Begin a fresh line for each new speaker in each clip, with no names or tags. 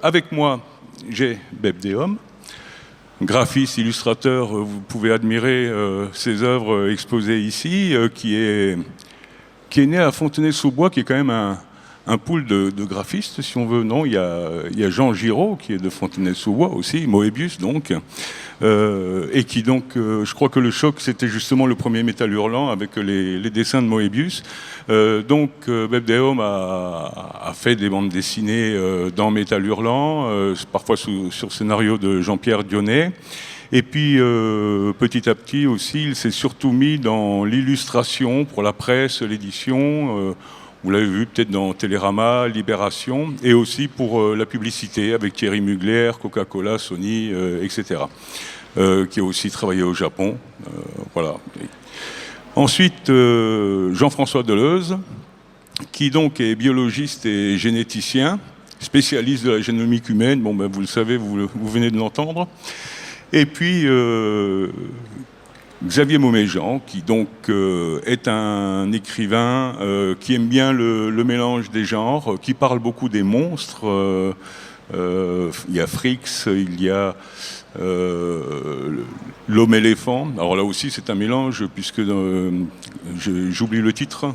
Avec moi, j'ai Beb Dehomme, graphiste, illustrateur. Vous pouvez admirer ses œuvres exposées ici, qui est né à Fontenay-sous-Bois, qui est quand même un pool de graphistes, si on veut. Non, il y a Jean Giraud, qui est de Fontenay-sous-Bois aussi, Moebius donc, et qui donc, je crois que le choc, c'était justement le premier Métal Hurlant avec les dessins de Moebius. Donc, Beb Dehomme a fait des bandes dessinées dans Métal Hurlant, parfois sur scénario de Jean-Pierre Dionnet. Et puis, petit à petit aussi, il s'est surtout mis dans l'illustration pour la presse, l'édition. Vous l'avez vu peut-être dans Télérama, Libération, et aussi pour la publicité avec Thierry Mugler, Coca-Cola, Sony, etc. Qui a aussi travaillé au Japon. Voilà. Ensuite, Jean-François Deleuze, qui donc est biologiste et généticien, spécialiste de la génomique humaine. Bon, ben, vous le savez, vous venez de l'entendre. Et puis, Xavier Mauméjean, qui donc est un écrivain qui aime bien le mélange des genres, qui parle beaucoup des monstres. Il y a Frix, il y a l'homme-éléphant. Alors là aussi, c'est un mélange, puisque j'oublie le titre.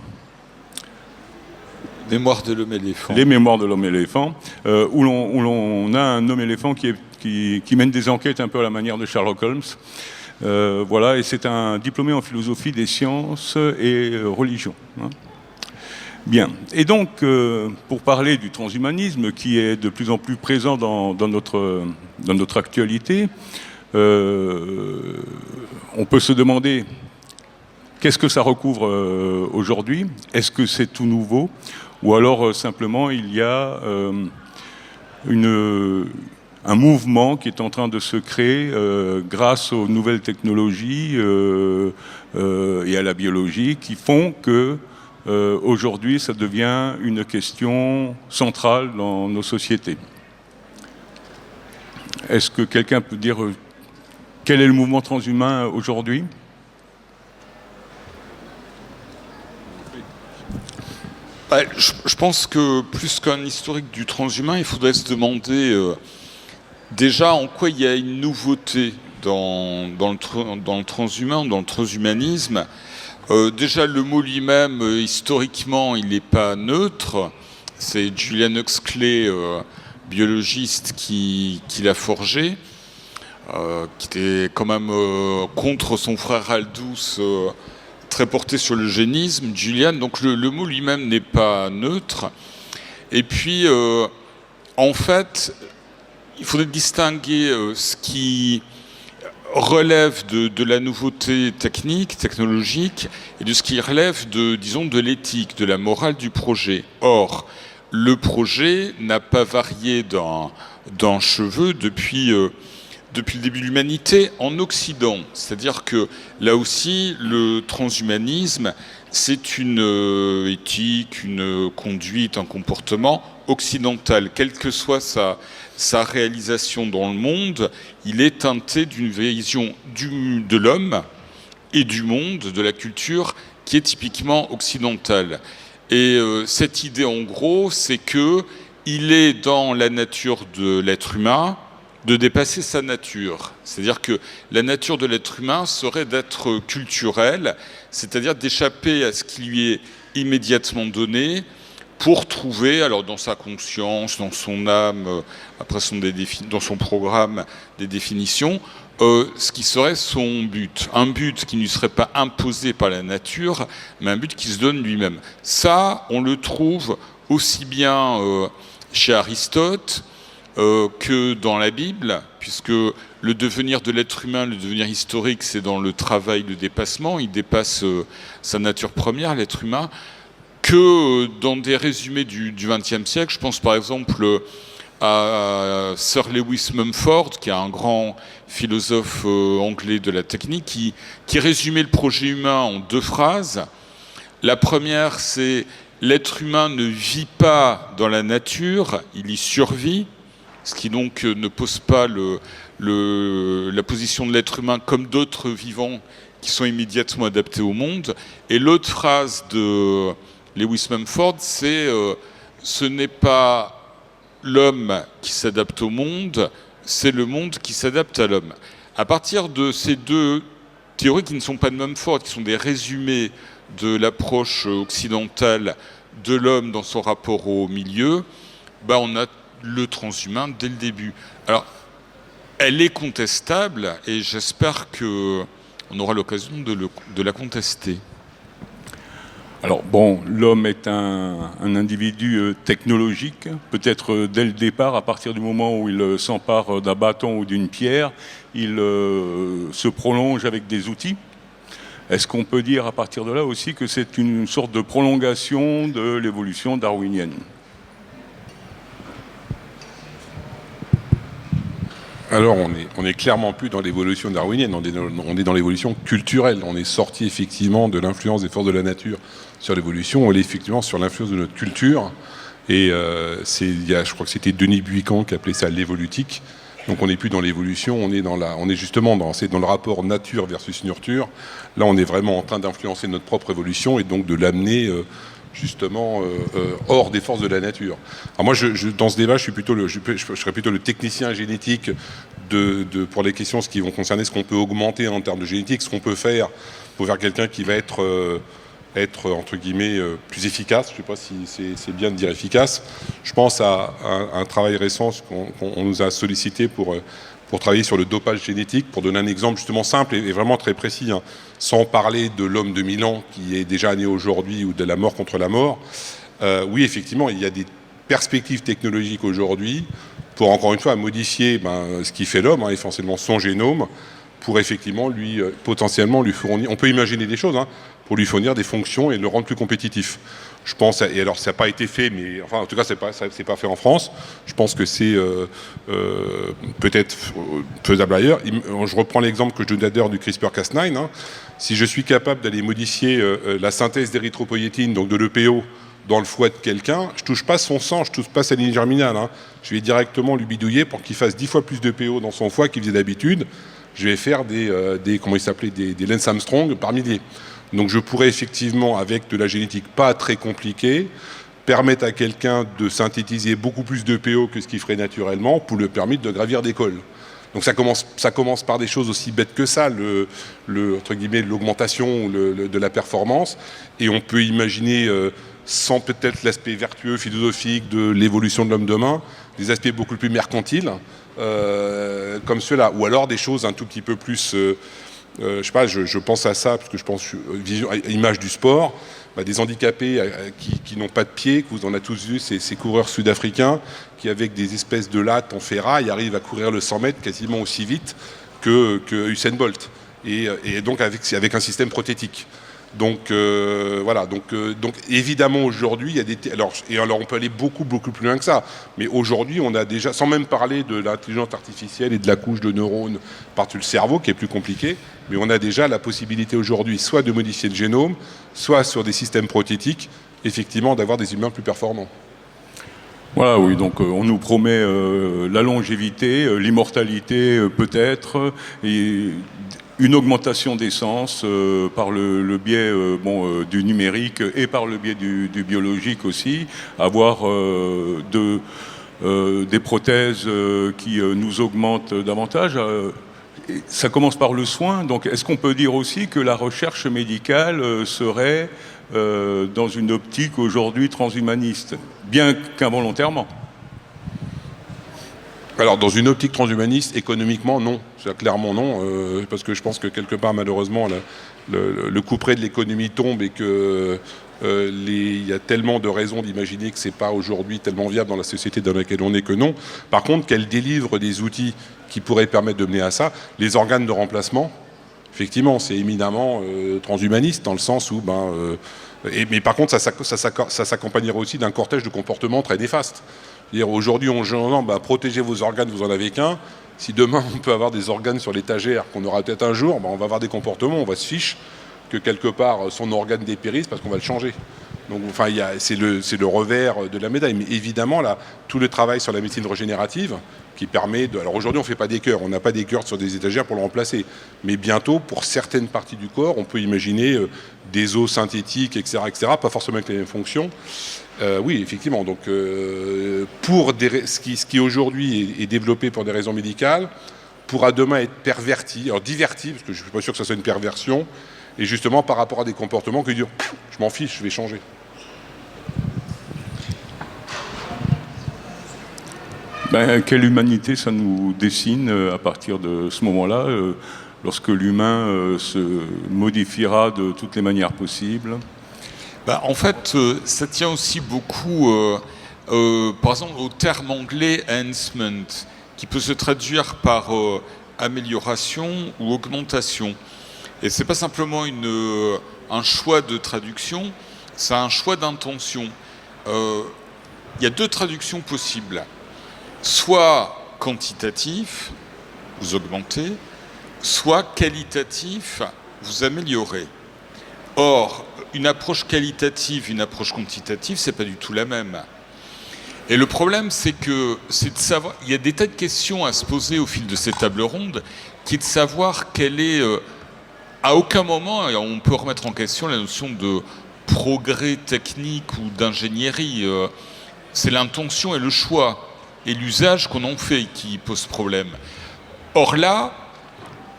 Mémoire de l'homme-éléphant.
Les mémoires de l'homme-éléphant, où l'on a un homme-éléphant qui mène des enquêtes un peu à la manière de Sherlock Holmes. Voilà, et c'est un diplômé en philosophie des sciences et religion. Hein. Bien. Et donc, pour parler du transhumanisme, qui est de plus en plus présent dans notre actualité, on peut se demander qu'est-ce que ça recouvre aujourd'hui? Est-ce que c'est tout nouveau? Ou alors simplement il y a un mouvement qui est en train de se créer grâce aux nouvelles technologies et à la biologie qui font que aujourd'hui ça devient une question centrale dans nos sociétés. Est-ce que quelqu'un peut dire quel est le mouvement transhumain aujourd'hui ?
Je pense que plus qu'un historique du transhumain, il faudrait se demander déjà en quoi il y a une nouveauté dans le transhumain, dans le transhumanisme. Déjà le mot lui-même, historiquement, il n'est pas neutre. C'est Julian Huxley, biologiste, qui l'a forgé, qui était quand même contre son frère Aldous, très porté sur l'eugénisme, Julian. Donc le mot lui-même n'est pas neutre. Et puis, en fait, il faudrait distinguer ce qui relève de la nouveauté technologique, et de ce qui relève de l'éthique, de la morale du projet. Or, le projet n'a pas varié d'un cheveu depuis le début de l'humanité en Occident. C'est-à-dire que là aussi, le transhumanisme, c'est une éthique, une conduite, un comportement occidental. Quelle que soit sa réalisation dans le monde, il est teinté d'une vision de l'homme et du monde, de la culture, qui est typiquement occidentale. Et cette idée, en gros, c'est qu'il est dans la nature de l'être humain de dépasser sa nature. C'est-à-dire que la nature de l'être humain serait d'être culturel, c'est-à-dire d'échapper à ce qui lui est immédiatement donné pour trouver, alors dans sa conscience, dans son âme, après dans son programme des définitions, ce qui serait son but. Un but qui ne lui serait pas imposé par la nature, mais un but qui se donne lui-même. Ça, on le trouve aussi bien chez Aristote, que dans la Bible, puisque le devenir de l'être humain, le devenir historique, c'est dans le travail, le dépassement. Il dépasse sa nature première, l'être humain, que dans des résumés du XXe siècle. Je pense par exemple à Sir Lewis Mumford, qui est un grand philosophe anglais de la technique, qui résumait le projet humain en 2 phrases. La première, c'est « l'être humain ne vit pas dans la nature, il y survit », ce qui donc ne pose pas la position de l'être humain comme d'autres vivants qui sont immédiatement adaptés au monde. Et l'autre phrase de Lewis Mumford, c'est ce n'est pas l'homme qui s'adapte au monde, c'est le monde qui s'adapte à l'homme. À partir de ces deux théories qui ne sont pas de même forme, qui sont des résumés de l'approche occidentale de l'homme dans son rapport au milieu, on a le transhumain dès le début. Alors, elle est contestable et j'espère qu'on aura l'occasion de la contester.
Alors bon, l'homme est un individu technologique, peut-être dès le départ, à partir du moment où il s'empare d'un bâton ou d'une pierre, il se prolonge avec des outils. Est-ce qu'on peut dire à partir de là aussi que c'est une sorte de prolongation de l'évolution darwinienne ?
Alors, on est clairement plus dans l'évolution darwinienne, on est dans l'évolution culturelle. On est sorti effectivement de l'influence des forces de la nature sur l'évolution, on est effectivement sur l'influence de notre culture. Et je crois que c'était Denis Buican qui appelait ça l'évolutique. Donc on n'est plus dans l'évolution, on est justement dans le rapport nature versus nurture. Là, on est vraiment en train d'influencer notre propre évolution et donc de l'amener justement hors des forces de la nature. Alors moi, dans ce débat, je serais plutôt le technicien génétique pour les questions qui vont concerner ce qu'on peut augmenter en termes de génétique, ce qu'on peut faire pour faire quelqu'un qui va être entre guillemets plus efficace. Je ne sais pas si c'est bien de dire efficace. Je pense à un travail récent qu'on nous a sollicité pour travailler sur le dopage génétique, pour donner un exemple justement simple et vraiment très précis, hein, sans parler de l'homme de 1000 ans qui est déjà né aujourd'hui ou de la mort contre la mort. Oui, effectivement, il y a des perspectives technologiques aujourd'hui pour, encore une fois, modifier ce qui fait l'homme, hein, essentiellement son génome, pour effectivement potentiellement lui fournir, on peut imaginer des choses, hein, pour lui fournir des fonctions et le rendre plus compétitif. Je pense, et alors ça n'a pas été fait, mais enfin en tout cas c'est pas fait en France. Je pense que c'est peut-être faisable ailleurs. Je reprends l'exemple que je donnais d'ailleurs du CRISPR-Cas9. Hein. Si je suis capable d'aller modifier la synthèse d'érythropoïétine, donc de l'EPO, dans le foie de quelqu'un, je touche pas son sang, je touche pas sa ligne germinale. Hein. Je vais directement lui bidouiller pour qu'il fasse 10 fois plus d'EPO dans son foie qu'il faisait d'habitude. Je vais faire des Lance Armstrong par milliers. Donc je pourrais effectivement, avec de la génétique pas très compliquée, permettre à quelqu'un de synthétiser beaucoup plus d'EPO que ce qu'il ferait naturellement pour lui permettre de gravir des cols. Donc ça commence par des choses aussi bêtes que ça, entre guillemets, l'augmentation de la performance. Et on peut imaginer, sans peut-être l'aspect vertueux, philosophique de l'évolution de l'homme demain, des aspects beaucoup plus mercantiles, comme ceux-là. Ou alors des choses un tout petit peu plus... je sais pas, je pense à ça, parce que je pense à l'image du sport, des handicapés qui n'ont pas de pied, que vous en avez tous vu, ces coureurs sud-africains qui, avec des espèces de lattes en ferraille, arrivent à courir le 100 mètres quasiment aussi vite que Usain Bolt, et donc avec un système prothétique. Donc voilà, donc évidemment aujourd'hui il y a des alors on peut aller beaucoup plus loin que ça, mais aujourd'hui on a déjà, sans même parler de l'intelligence artificielle et de la couche de neurones par-dessus le cerveau qui est plus compliqué, mais on a déjà la possibilité aujourd'hui soit de modifier le génome, soit sur des systèmes prothétiques effectivement d'avoir des humains plus performants.
Voilà, oui, donc on nous promet la longévité, l'immortalité peut-être, et une augmentation des sens par le biais du numérique et par le biais du biologique aussi, avoir des prothèses qui nous augmentent davantage. Ça commence par le soin, donc est-ce qu'on peut dire aussi que la recherche médicale serait dans une optique aujourd'hui transhumaniste, bien qu'involontairement ?
Alors, dans une optique transhumaniste, économiquement, non. Clairement, non. Parce que je pense que quelque part, malheureusement, le couperet de l'économie tombe et que il y a tellement de raisons d'imaginer que c'est pas aujourd'hui tellement viable dans la société dans laquelle on est que non. Par contre, qu'elle délivre des outils qui pourraient permettre de mener à ça. Les organes de remplacement, effectivement, c'est éminemment transhumaniste dans le sens où... mais par contre, ça s'accompagnerait aussi d'un cortège de comportements très néfastes. Aujourd'hui, on dit protégez vos organes, vous en avez qu'un. Si demain, on peut avoir des organes sur l'étagère qu'on aura peut-être un jour, on va avoir des comportements, on va se fiche que quelque part, son organe dépérisse parce qu'on va le changer. Donc, enfin, c'est le revers de la médaille. Mais évidemment, là, tout le travail sur la médecine régénérative qui permet de... Alors aujourd'hui, on ne fait pas des cœurs, on n'a pas des cœurs sur des étagères pour le remplacer. Mais bientôt, pour certaines parties du corps, on peut imaginer des os synthétiques, etc., pas forcément avec les mêmes fonctions. Oui, effectivement. Donc, ce qui aujourd'hui est développé pour des raisons médicales, pourra demain être perverti, alors diverti, parce que je ne suis pas sûr que ça soit une perversion, et justement par rapport à des comportements qui disent « je m'en fiche, je vais changer ».
Quelle humanité ça nous dessine à partir de ce moment-là, lorsque l'humain se modifiera de toutes les manières possibles?
En fait, ça tient aussi beaucoup, par exemple, au terme anglais « enhancement », qui peut se traduire par amélioration ou augmentation. Et c'est pas simplement un choix de traduction, c'est un choix d'intention. Il y a deux traductions possibles. Soit quantitatif, vous augmentez, soit qualitatif, vous améliorez. Or, une approche qualitative, une approche quantitative, c'est pas du tout la même. Et le problème, c'est de savoir, il y a des tas de questions à se poser au fil de ces tables rondes, qui est de savoir quelle est, à aucun moment, on peut remettre en question la notion de progrès technique ou d'ingénierie. C'est l'intention et le choix et l'usage qu'on en fait qui pose problème. Or là,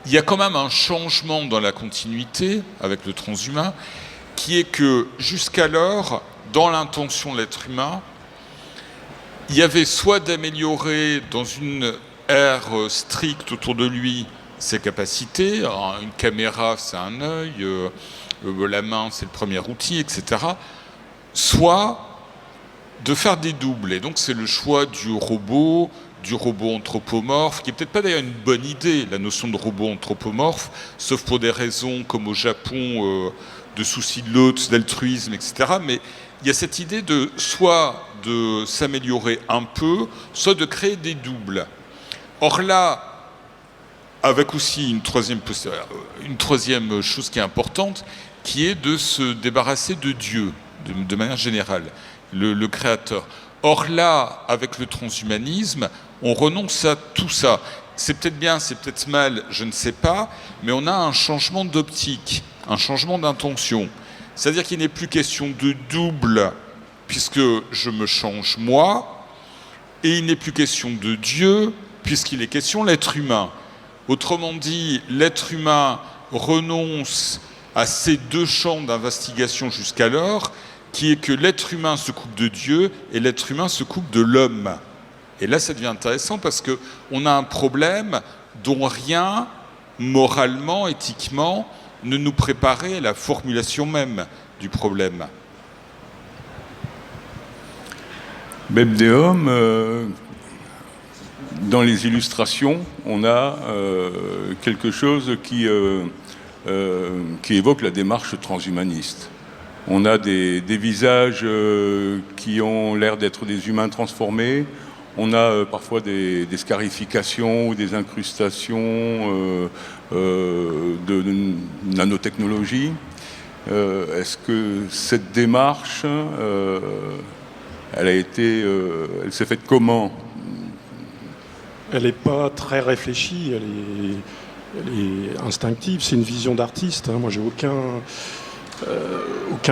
il y a quand même un changement dans la continuité avec le transhumain, qui est que jusqu'alors, dans l'intention de l'être humain, il y avait soit d'améliorer dans une ère stricte autour de lui ses capacités, une caméra c'est un œil, la main c'est le premier outil, etc. Soit de faire des doubles. Et donc c'est le choix du robot anthropomorphe, qui est peut-être pas d'ailleurs une bonne idée, la notion de robot anthropomorphe, sauf pour des raisons comme au Japon, de souci de l'autre, d'altruisme, etc. Mais il y a cette idée de soit de s'améliorer un peu, soit de créer des doubles. Or là, avec aussi une troisième chose qui est importante, qui est de se débarrasser de Dieu, de manière générale, le créateur. Or là, avec le transhumanisme, on renonce à tout ça. C'est peut-être bien, c'est peut-être mal, je ne sais pas, mais on a un changement d'optique, un changement d'intention. C'est-à-dire qu'il n'est plus question de double, puisque je me change moi, et il n'est plus question de Dieu, puisqu'il est question de l'être humain. Autrement dit, l'être humain renonce à ces deux champs d'investigation jusqu'alors, qui est que l'être humain se coupe de Dieu et l'être humain se coupe de l'homme. Et là, ça devient intéressant parce qu'on a un problème dont rien, moralement, éthiquement, ne nous préparait à la formulation même du problème.
Bebdeum, dans les illustrations, on a quelque chose qui évoque la démarche transhumaniste. On a des visages qui ont l'air d'être des humains transformés. On a parfois des scarifications ou des incrustations de nanotechnologie. Est-ce que cette démarche, elle s'est faite comment?
Elle n'est pas très réfléchie, elle est instinctive. C'est une vision d'artiste. Moi, j'ai aucun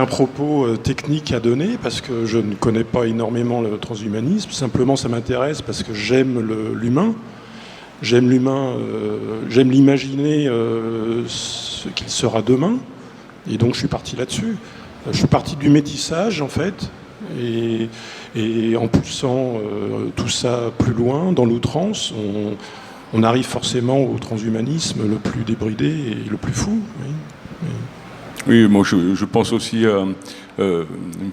propos technique à donner parce que je ne connais pas énormément le transhumanisme. Simplement, ça m'intéresse parce que j'aime l'humain. J'aime l'imaginer ce qu'il sera demain. Et donc, je suis parti là-dessus. Je suis parti du métissage, en fait, et en poussant tout ça plus loin, dans l'outrance, on arrive forcément au transhumanisme le plus débridé et le plus fou.
Oui, moi je pense aussi,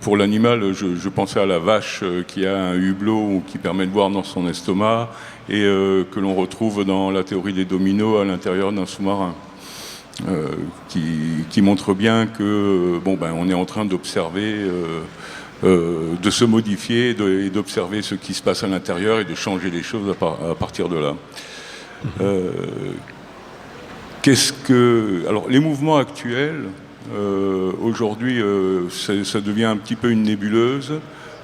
pour l'animal, je pensais à la vache qui a un hublot qui permet de voir dans son estomac et que l'on retrouve dans la théorie des dominos à l'intérieur d'un sous-marin, qui montre bien que on est en train d'observer, de se modifier et d'observer ce qui se passe à l'intérieur et de changer les choses à partir de là. Alors, les mouvements actuels Aujourd'hui, ça devient un petit peu une nébuleuse,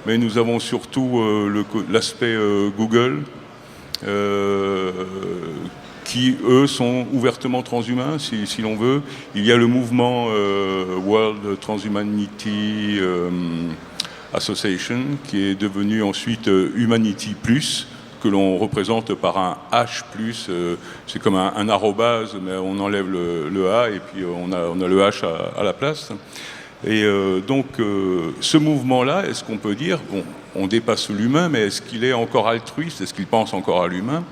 mais nous avons surtout l'aspect Google, qui, eux, sont ouvertement transhumains, si l'on veut. Il y a le mouvement World Transhumanity Association, qui est devenu ensuite Humanity Plus, que l'on représente par un H+, c'est comme un arrobase, mais on enlève le A et puis on a le H à la place. Et donc, ce mouvement-là, est-ce qu'on peut dire, bon, on dépasse l'humain, mais est-ce qu'il est encore altruiste? Est-ce qu'il pense encore à l'humain?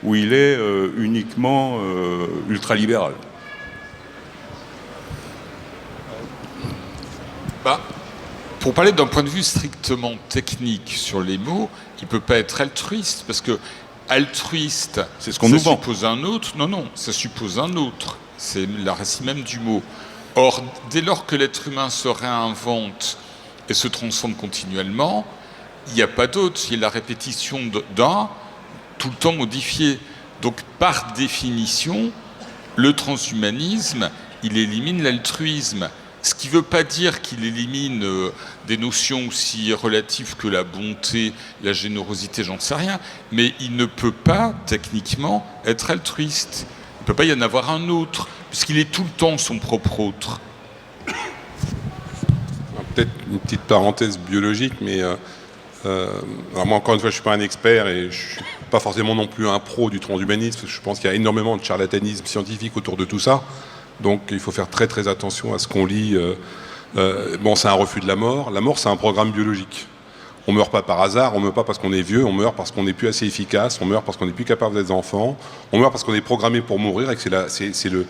Ou il est uniquement ultralibéral?
Pour parler d'un point de vue strictement technique sur les mots, il ne peut pas être altruiste, parce que altruiste,
c'est ce qu'on nous vend.
Ça suppose un autre. Non, ça suppose un autre. C'est la racine même du mot. Or, dès lors que l'être humain se réinvente et se transforme continuellement, il n'y a pas d'autre. Il y a la répétition d'un, tout le temps modifié. Donc, par définition, le transhumanisme, il élimine l'altruisme. Ce qui ne veut pas dire qu'il élimine des notions aussi relatives que la bonté, la générosité, j'en sais rien, mais il ne peut pas, techniquement, être altruiste. Il ne peut pas y en avoir un autre, puisqu'il est tout le temps son propre autre.
Peut-être une petite parenthèse biologique, mais alors moi, encore une fois, je ne suis pas un expert et je ne suis pas forcément non plus un pro du transhumanisme. Je pense qu'il y a énormément de charlatanisme scientifique autour de tout ça. Donc il faut faire très très attention à ce qu'on lit. Bon, c'est un refus de la mort. La mort, c'est un programme biologique. On ne meurt pas par hasard, on ne meurt pas parce qu'on est vieux, on meurt parce qu'on n'est plus assez efficace, on meurt parce qu'on n'est plus capable d'être enfant, on meurt parce qu'on est programmé pour mourir et que c'est le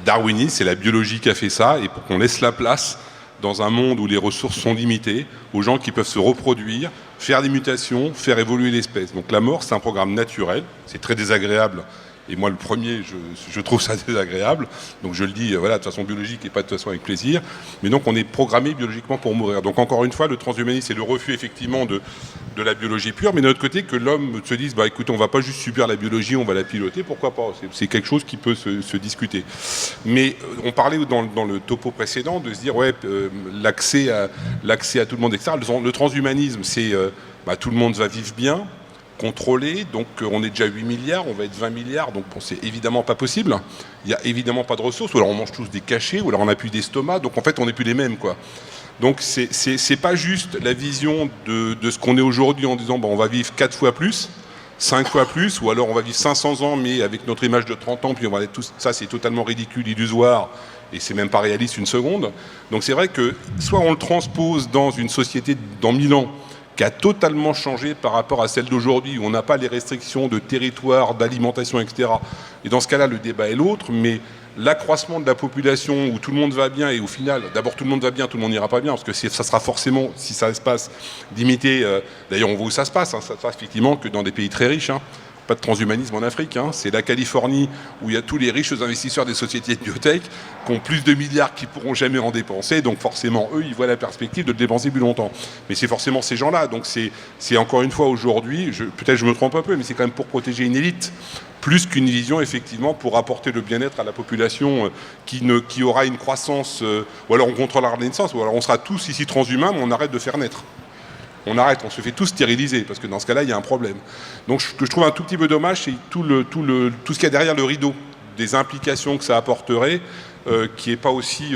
darwinisme, c'est la biologie qui a fait ça, et pour qu'on laisse la place dans un monde où les ressources sont limitées, aux gens qui peuvent se reproduire, faire des mutations, faire évoluer l'espèce. Donc la mort, c'est un programme naturel, c'est très désagréable. Et moi, le premier, je trouve ça désagréable. Donc je le dis, voilà, de façon biologique et pas de façon avec plaisir. Mais donc on est programmé biologiquement pour mourir. Donc encore une fois, le transhumanisme, c'est le refus effectivement de la biologie pure. Mais d'un autre côté, que l'homme se dise, bah écoute, on va pas juste subir la biologie, on va la piloter. Pourquoi pas? C'est quelque chose qui peut se discuter. Mais on parlait dans le topo précédent de se dire, ouais, l'accès à tout le monde, etc. Le transhumanisme, c'est, tout le monde va vivre bien, contrôlé, donc on est déjà 8 milliards, on va être 20 milliards, donc bon, c'est évidemment pas possible. Il n'y a évidemment pas de ressources, ou alors on mange tous des cachets, ou alors on n'a plus d'estomac, donc en fait on n'est plus les mêmes, quoi. Donc c'est pas juste la vision de ce qu'on est aujourd'hui en disant on va vivre 4 fois plus, 5 fois plus, ou alors on va vivre 500 ans mais avec notre image de 30 ans, puis on va être tous... Ça c'est totalement ridicule, illusoire, et c'est même pas réaliste une seconde. Donc c'est vrai que soit on le transpose dans une société dans 1000 ans, qui a totalement changé par rapport à celle d'aujourd'hui, où on n'a pas les restrictions de territoire, d'alimentation, etc. Et dans ce cas-là, le débat est l'autre, mais l'accroissement de la population, où tout le monde va bien, et au final, d'abord tout le monde va bien, tout le monde n'ira pas bien, parce que ça sera forcément, si ça se passe, limité, d'ailleurs on voit où ça se passe, ça se passe effectivement que dans des pays très riches, pas de transhumanisme en Afrique, c'est la Californie où il y a tous les riches investisseurs des sociétés de biotech qui ont plus de milliards qui ne pourront jamais en dépenser, donc forcément eux ils voient la perspective de le dépenser plus longtemps. Mais c'est forcément ces gens-là, donc c'est encore une fois aujourd'hui, peut-être je me trompe un peu, mais c'est quand même pour protéger une élite, plus qu'une vision effectivement pour apporter le bien-être à la population qui aura une croissance, ou alors on contrôlera la naissance, ou alors on sera tous ici transhumains, mais on arrête de faire naître. On arrête, on se fait tous stériliser, parce que dans ce cas-là, il y a un problème. Donc ce que je trouve un tout petit peu dommage, c'est tout ce qu'il y a derrière le rideau, des implications que ça apporterait, qui n'est pas aussi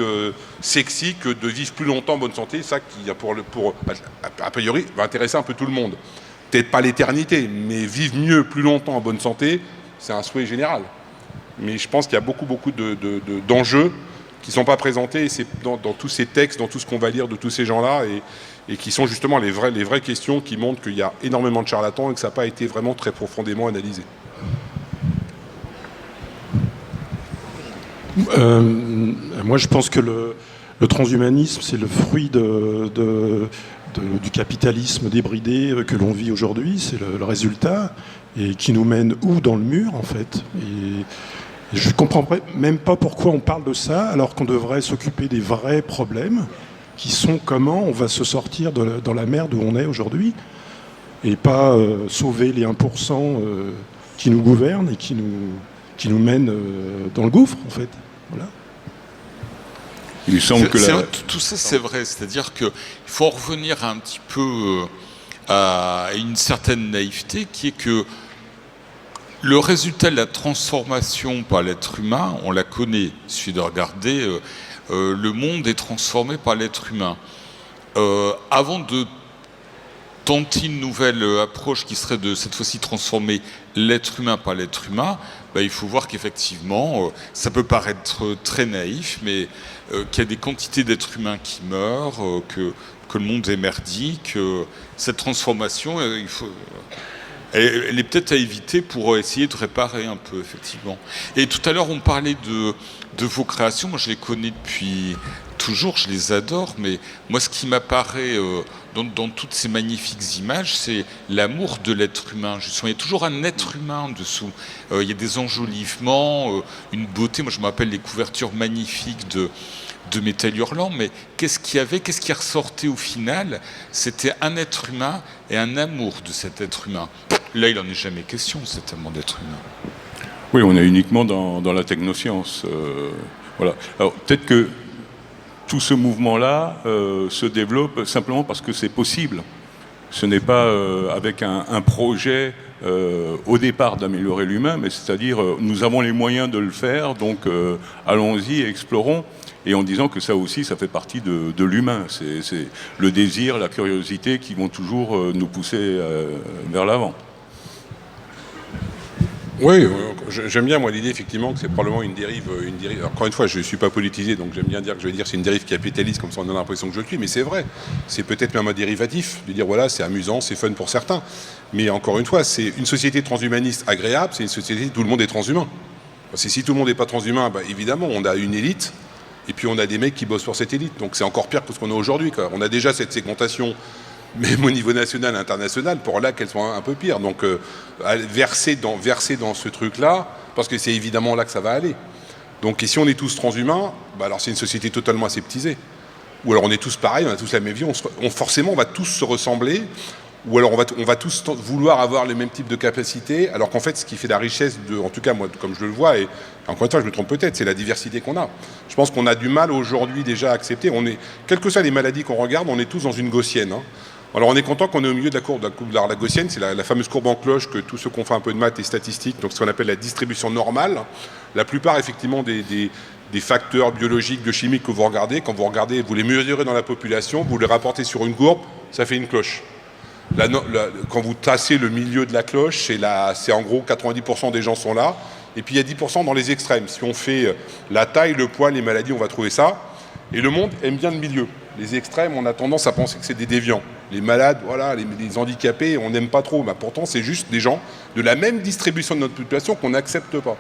sexy que de vivre plus longtemps en bonne santé, ça qui, a priori, va intéresser un peu tout le monde. Peut-être pas l'éternité, mais vivre mieux, plus longtemps en bonne santé, c'est un souhait général. Mais je pense qu'il y a beaucoup d'enjeux qui ne sont pas présentés, et c'est dans tous ces textes, dans tout ce qu'on va lire de tous ces gens-là, et qui sont justement les vraies questions qui montrent qu'il y a énormément de charlatans et que ça n'a pas été vraiment très profondément analysé.
Moi, je pense que le transhumanisme, c'est le fruit du capitalisme débridé que l'on vit aujourd'hui. C'est le résultat, et qui nous mène où dans le mur, en fait. Et je ne comprends même pas pourquoi on parle de ça, alors qu'on devrait s'occuper des vrais problèmes, qui sont comment on va se sortir dans la merde où on est aujourd'hui, et pas sauver les 1% qui nous gouvernent et qui nous mènent dans le gouffre, en fait. Voilà.
Il semble que
tout ça, c'est vrai. C'est-à-dire qu'il faut en revenir un petit peu à une certaine naïveté, qui est que le résultat de la transformation par l'être humain, on la connaît. Il suffit de regarder, le monde est transformé par l'être humain. Avant de tenter une nouvelle approche qui serait de cette fois-ci transformer l'être humain par l'être humain, il faut voir qu'effectivement, ça peut paraître très naïf, mais qu'il y a des quantités d'êtres humains qui meurent, que le monde est merdique. Cette transformation, elle est peut-être à éviter pour essayer de réparer un peu, effectivement. Et tout à l'heure, on parlait de vos créations. Moi, je les connais depuis toujours, je les adore, mais moi, ce qui m'apparaît dans toutes ces magnifiques images, c'est l'amour de l'être humain. Justement, il y a toujours un être humain en dessous. Il y a des enjolivements, une beauté. Moi, je me rappelle les couvertures magnifiques de Métal Hurlant, mais qu'est-ce qui ressortait au final? C'était un être humain et un amour de cet être humain. Là, il n'en est jamais question, cet amour d'être humain.
Oui, on est uniquement dans la technoscience. Voilà. Alors, peut-être que tout ce mouvement-là se développe simplement parce que c'est possible. Ce n'est pas avec un projet au départ d'améliorer l'humain, mais c'est-à-dire nous avons les moyens de le faire, donc allons-y, explorons. Et en disant que ça aussi, ça fait partie de l'humain. C'est le désir, la curiosité qui vont toujours nous pousser vers l'avant.
Oui, j'aime bien moi l'idée effectivement que c'est probablement une dérive. Encore une fois, je ne suis pas politisé, donc j'aime bien dire que c'est une dérive capitaliste, comme ça on a l'impression que je le suis, mais c'est vrai. C'est peut-être même un dérivatif de dire voilà, c'est amusant, c'est fun pour certains. Mais encore une fois, c'est une société transhumaniste agréable, c'est une société où tout le monde est transhumain. Parce que si tout le monde n'est pas transhumain, évidemment, on a une élite. Et puis on a des mecs qui bossent pour cette élite. Donc c'est encore pire que ce qu'on a aujourd'hui. On a déjà cette segmentation, même au niveau national et international, pour là qu'elle soit un peu pire. Donc verser dans ce truc-là, parce que c'est évidemment là que ça va aller. Donc et si on est tous transhumains, alors c'est une société totalement aseptisée. Ou alors on est tous pareils, on a tous la même vie, forcément on va tous se ressembler. Ou alors on va tous vouloir avoir les mêmes types de capacités, alors qu'en fait, ce qui fait la richesse, en tout cas moi, comme je le vois, et encore une fois, je me trompe peut-être, c'est la diversité qu'on a. Je pense qu'on a du mal aujourd'hui déjà à accepter. Quelles que soient les maladies qu'on regarde, on est tous dans une gaussienne. Alors on est content qu'on est au milieu de la courbe. La gaussienne, c'est la fameuse courbe en cloche que tous ceux qui ont fait un peu de maths et statistiques, donc ce qu'on appelle la distribution normale. La plupart, effectivement, des facteurs biologiques, biochimiques que vous regardez, quand vous regardez, vous les mesurez dans la population, vous les rapportez sur une courbe, ça fait une cloche. Quand vous tassez le milieu de la cloche, c'est en gros 90% des gens sont là. Et puis il y a 10% dans les extrêmes. Si on fait la taille, le poids, les maladies, on va trouver ça. Et le monde aime bien le milieu. Les extrêmes, on a tendance à penser que c'est des déviants. Les malades, voilà, les handicapés, on n'aime pas trop. Mais pourtant, c'est juste des gens de la même distribution de notre population qu'on n'accepte pas.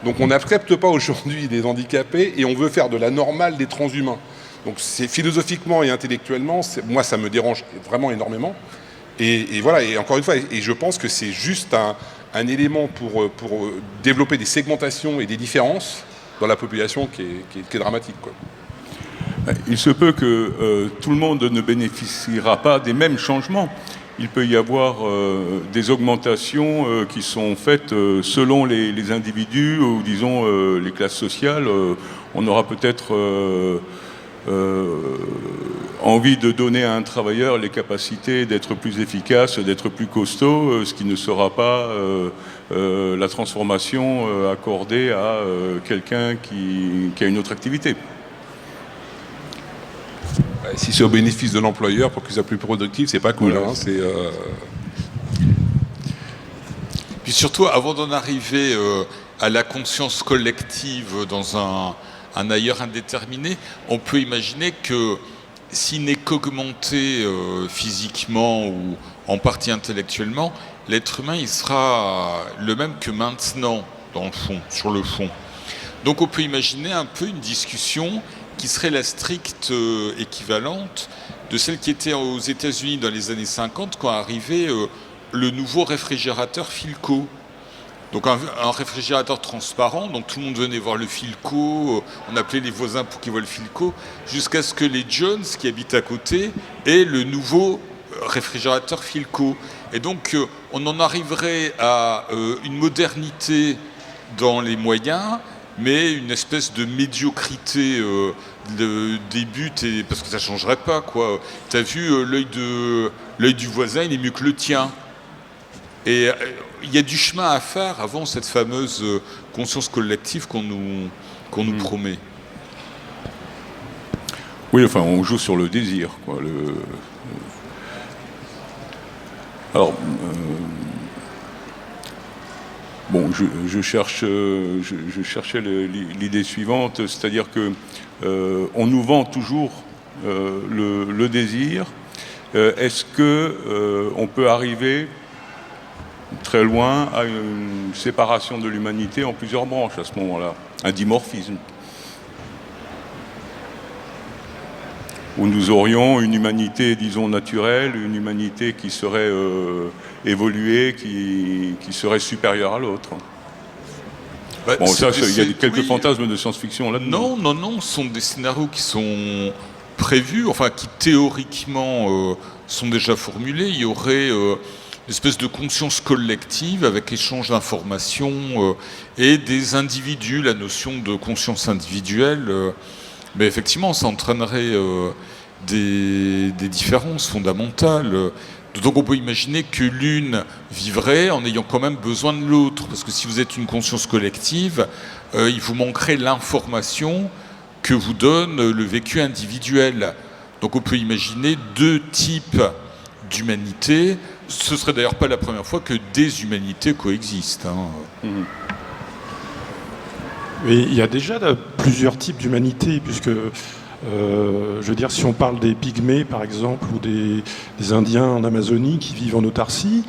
Donc on n'accepte pas aujourd'hui les handicapés et on veut faire de la normale des transhumains. Donc c'est philosophiquement et intellectuellement, moi ça me dérange vraiment énormément. Et voilà, et encore une fois, et je pense que c'est juste un élément pour développer des segmentations et des différences dans la population qui est dramatique, quoi.
Il se peut que tout le monde ne bénéficiera pas des mêmes changements. Il peut y avoir des augmentations qui sont faites selon les individus ou disons les classes sociales. On aura peut-être envie de donner à un travailleur les capacités d'être plus efficace, d'être plus costaud, ce qui ne sera pas la transformation accordée à quelqu'un qui a une autre activité.
Si c'est au bénéfice de l'employeur pour qu'il soit plus productif, c'est pas cool.
Voilà.
Puis surtout, avant d'en arriver à la conscience collective dans un ailleurs indéterminé, on peut imaginer que s'il n'est qu'augmenté physiquement ou en partie intellectuellement, l'être humain il sera le même que maintenant, dans le fond, sur le fond. Donc on peut imaginer un peu une discussion qui serait la stricte équivalente de celle qui était aux États-Unis dans les années 50 quand arrivait le nouveau réfrigérateur Philco. Donc un réfrigérateur transparent, donc tout le monde venait voir le Philco, on appelait les voisins pour qu'ils voient le Philco, jusqu'à ce que les Jones qui habitent à côté aient le nouveau réfrigérateur Philco. Et donc on en arriverait à une modernité dans les moyens mais une espèce de médiocrité des buts, parce que ça changerait pas, quoi. T'as vu, l'œil du voisin, il est mieux que le tien. Et il y a du chemin à faire avant cette fameuse conscience collective qu'on nous promet.
Oui, enfin, on joue sur le désir, quoi. Alors, bon, je cherchais l'idée suivante, c'est-à-dire que on nous vend toujours le désir. Est-ce que on peut arriver très loin à une séparation de l'humanité en plusieurs branches à ce moment-là, un dimorphisme, où nous aurions une humanité, disons, naturelle, une humanité qui serait évoluée, qui serait supérieure à l'autre. Bon, ça, il y a quelques fantasmes de science-fiction là-dedans.
Non, ce sont des scénarios qui sont prévus, enfin qui théoriquement sont déjà formulés. Il y aurait une espèce de conscience collective avec échange d'informations et des individus, la notion de conscience individuelle. Mais effectivement, ça entraînerait des différences fondamentales. Donc on peut imaginer que l'une vivrait en ayant quand même besoin de l'autre. Parce que si vous êtes une conscience collective, il vous manquerait l'information que vous donne le vécu individuel. Donc on peut imaginer deux types d'humanité. Ce serait d'ailleurs pas la première fois que des humanités coexistent.
Et il y a déjà plusieurs types d'humanité, puisque, je veux dire, si on parle des pygmées, par exemple, ou des Indiens en Amazonie qui vivent en autarcie,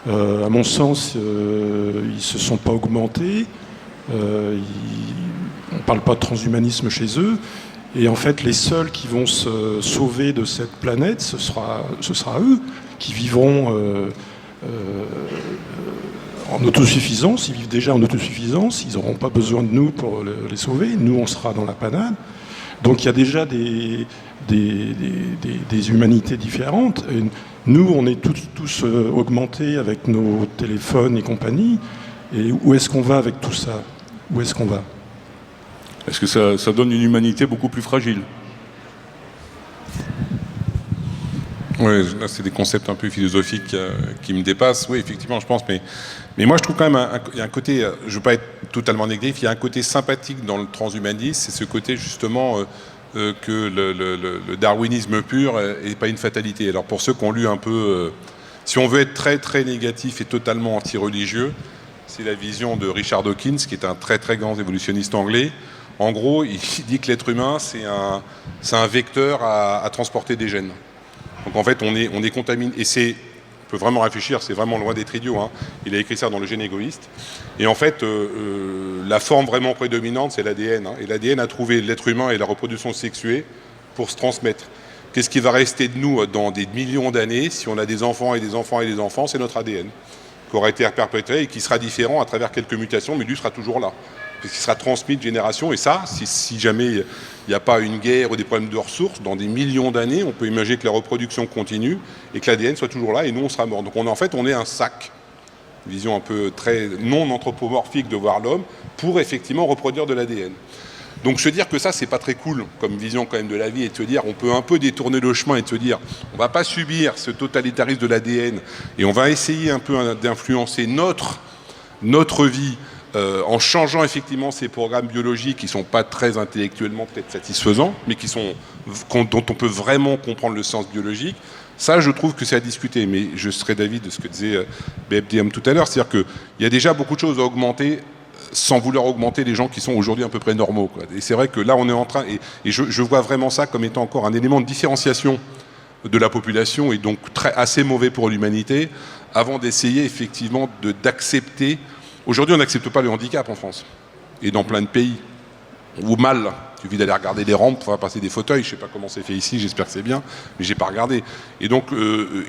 à mon sens, ils ne se sont pas augmentés, on ne parle pas de transhumanisme chez eux, et en fait, les seuls qui vont se sauver de cette planète, ce sera eux, qui vivront en autosuffisance. Ils vivent déjà en autosuffisance, ils n'auront pas besoin de nous pour les sauver, nous on sera dans la panade. Donc il y a déjà des humanités différentes. Et nous, on est tous augmentés avec nos téléphones et compagnie. Et où est-ce qu'on va avec tout ça ? Où est-ce qu'on va ?
Est-ce que ça donne une humanité beaucoup plus fragile ?
Oui, là, c'est des concepts un peu philosophiques qui me dépassent. Oui, effectivement, je pense. Mais moi, je trouve quand même il y a un côté, je ne veux pas être totalement négatif, il y a un côté sympathique dans le transhumanisme, c'est ce côté justement que le darwinisme pur n'est pas une fatalité. Alors pour ceux qui ont lu un peu, si on veut être très très négatif et totalement anti-religieux, c'est la vision de Richard Dawkins, qui est un très très grand évolutionniste anglais. En gros, il dit que l'être humain, c'est un vecteur à transporter des gènes. Donc en fait, on est contaminé. Et on peut vraiment réfléchir, c'est vraiment loin d'être idiot. Hein. Il a écrit ça dans Le Gène égoïste. Et en fait, la forme vraiment prédominante, c'est l'ADN. Hein. Et l'ADN a trouvé l'être humain et la reproduction sexuée pour se transmettre. Qu'est-ce qui va rester de nous dans des millions d'années si on a des enfants et des enfants et des enfants ? C'est notre ADN, qui aura été perpétré et qui sera différent à travers quelques mutations, mais lui sera toujours là. Qui sera transmis de génération. Et ça, si jamais il n'y a pas une guerre ou des problèmes de ressources, dans des millions d'années, on peut imaginer que la reproduction continue et que l'ADN soit toujours là et nous, on sera mort. Donc on est un sac, une vision un peu très non anthropomorphique de voir l'homme, pour effectivement reproduire de l'ADN. Donc se dire que ça, c'est pas très cool comme vision quand même de la vie, et de se dire, on peut un peu détourner le chemin et de se dire, on va pas subir ce totalitarisme de l'ADN et on va essayer un peu d'influencer notre vie en changeant effectivement ces programmes biologiques qui ne sont pas très intellectuellement peut-être satisfaisants, mais dont on peut vraiment comprendre le sens biologique. Ça, je trouve que c'est à discuter, mais je serais d'avis de ce que disait BFDM tout à l'heure, c'est-à-dire qu'il y a déjà beaucoup de choses à augmenter sans vouloir augmenter les gens qui sont aujourd'hui à peu près normaux, quoi. Et c'est vrai que là, on est en train, et je vois vraiment ça comme étant encore un élément de différenciation de la population, et donc assez mauvais pour l'humanité, avant d'essayer effectivement d'accepter. Aujourd'hui, on n'accepte pas le handicap en France, et dans plein de pays, ou mal. Il suffit d'aller regarder des rampes, il faudra passer des fauteuils, je ne sais pas comment c'est fait ici, j'espère que c'est bien, mais je n'ai pas regardé. Et donc,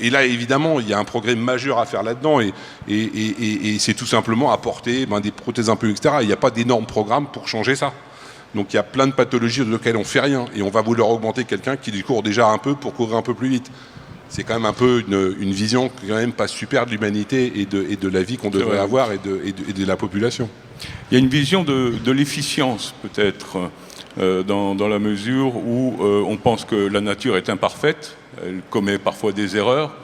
et là, évidemment, il y a un progrès majeur à faire là-dedans, et c'est tout simplement apporter des prothèses un peu, etc. Il n'y a pas d'énormes programmes pour changer ça. Donc il y a plein de pathologies auxquelles on ne fait rien, et on va vouloir augmenter quelqu'un qui court déjà un peu pour courir un peu plus vite. c'est quand même un peu une vision quand même pas super de l'humanité et de la vie qu'on devrait avoir et de la population.
Il y a une vision de l'efficience peut-être dans la mesure où on pense que la nature est imparfaite, elle commet parfois des erreurs,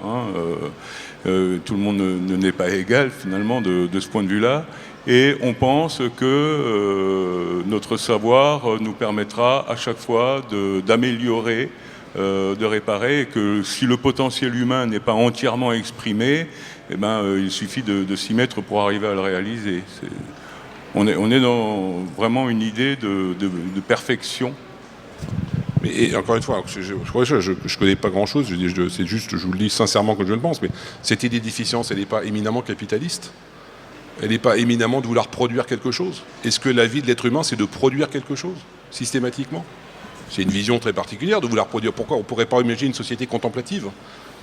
tout le monde n'est pas égal finalement de ce point de vue-là, et on pense que notre savoir nous permettra à chaque fois d'améliorer, de réparer, et que si le potentiel humain n'est pas entièrement exprimé, eh ben, il suffit de s'y mettre pour arriver à le réaliser. On est dans vraiment une idée de perfection.
Et encore une fois, je connais pas grand-chose, c'est juste, je vous le dis sincèrement que je le pense, mais cette idée d'efficience, elle n'est pas éminemment capitaliste? Elle n'est pas éminemment de vouloir produire quelque chose? Est-ce que la vie de l'être humain, c'est de produire quelque chose, systématiquement? C'est une vision très particulière de vouloir produire. Pourquoi on ne pourrait pas imaginer une société contemplative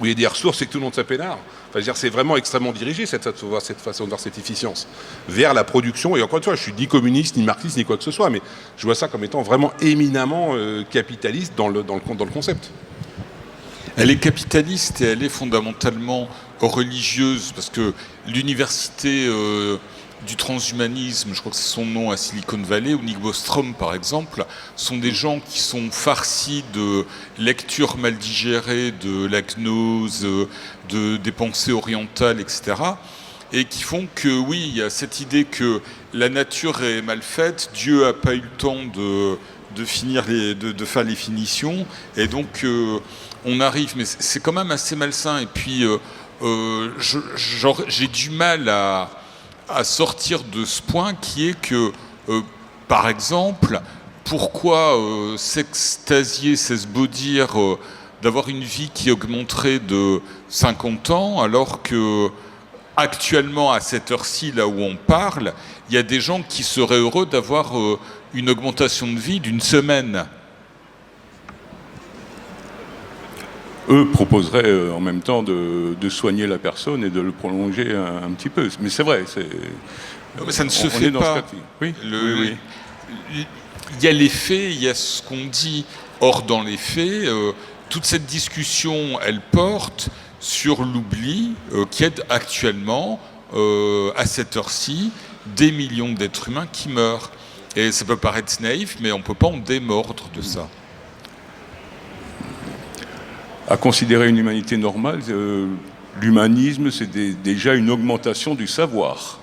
où il y a des ressources et que tout le monde s'apénare? Enfin, c'est vraiment extrêmement dirigé cette façon de voir cette efficience vers la production. Et encore une fois, je suis ni communiste, ni marxiste, ni quoi que ce soit, mais je vois ça comme étant vraiment éminemment capitaliste dans le concept.
Elle est capitaliste et elle est fondamentalement religieuse, parce que l'université du transhumanisme, je crois que c'est son nom à Silicon Valley, ou Nick Bostrom par exemple, sont des gens qui sont farcis de lectures mal digérées, de la gnose, des pensées orientales, etc. Et qui font que, oui, il y a cette idée que la nature est mal faite, Dieu n'a pas eu le temps de faire les finitions, et donc on arrive, mais c'est quand même assez malsain. Et puis, j'ai du mal à sortir de ce point qui est que, par exemple, pourquoi s'extasier, s'esbaudir d'avoir une vie qui augmenterait de 50 ans, alors que actuellement, à cette heure-ci, là où on parle, il y a des gens qui seraient heureux d'avoir une augmentation de vie d'une semaine.
Eux proposeraient en même temps de soigner la personne et de le prolonger un petit peu. Mais c'est vrai,
mais ça ne se fait pas.
Oui.
Il y a les faits, il y a ce qu'on dit. Or, dans les faits, toute cette discussion, elle porte sur l'oubli qui est actuellement, à cette heure-ci, des millions d'êtres humains qui meurent. Et ça peut paraître naïf, mais on ne peut pas en démordre de ça.
À considérer une humanité normale, l'humanisme, c'est déjà une augmentation du savoir.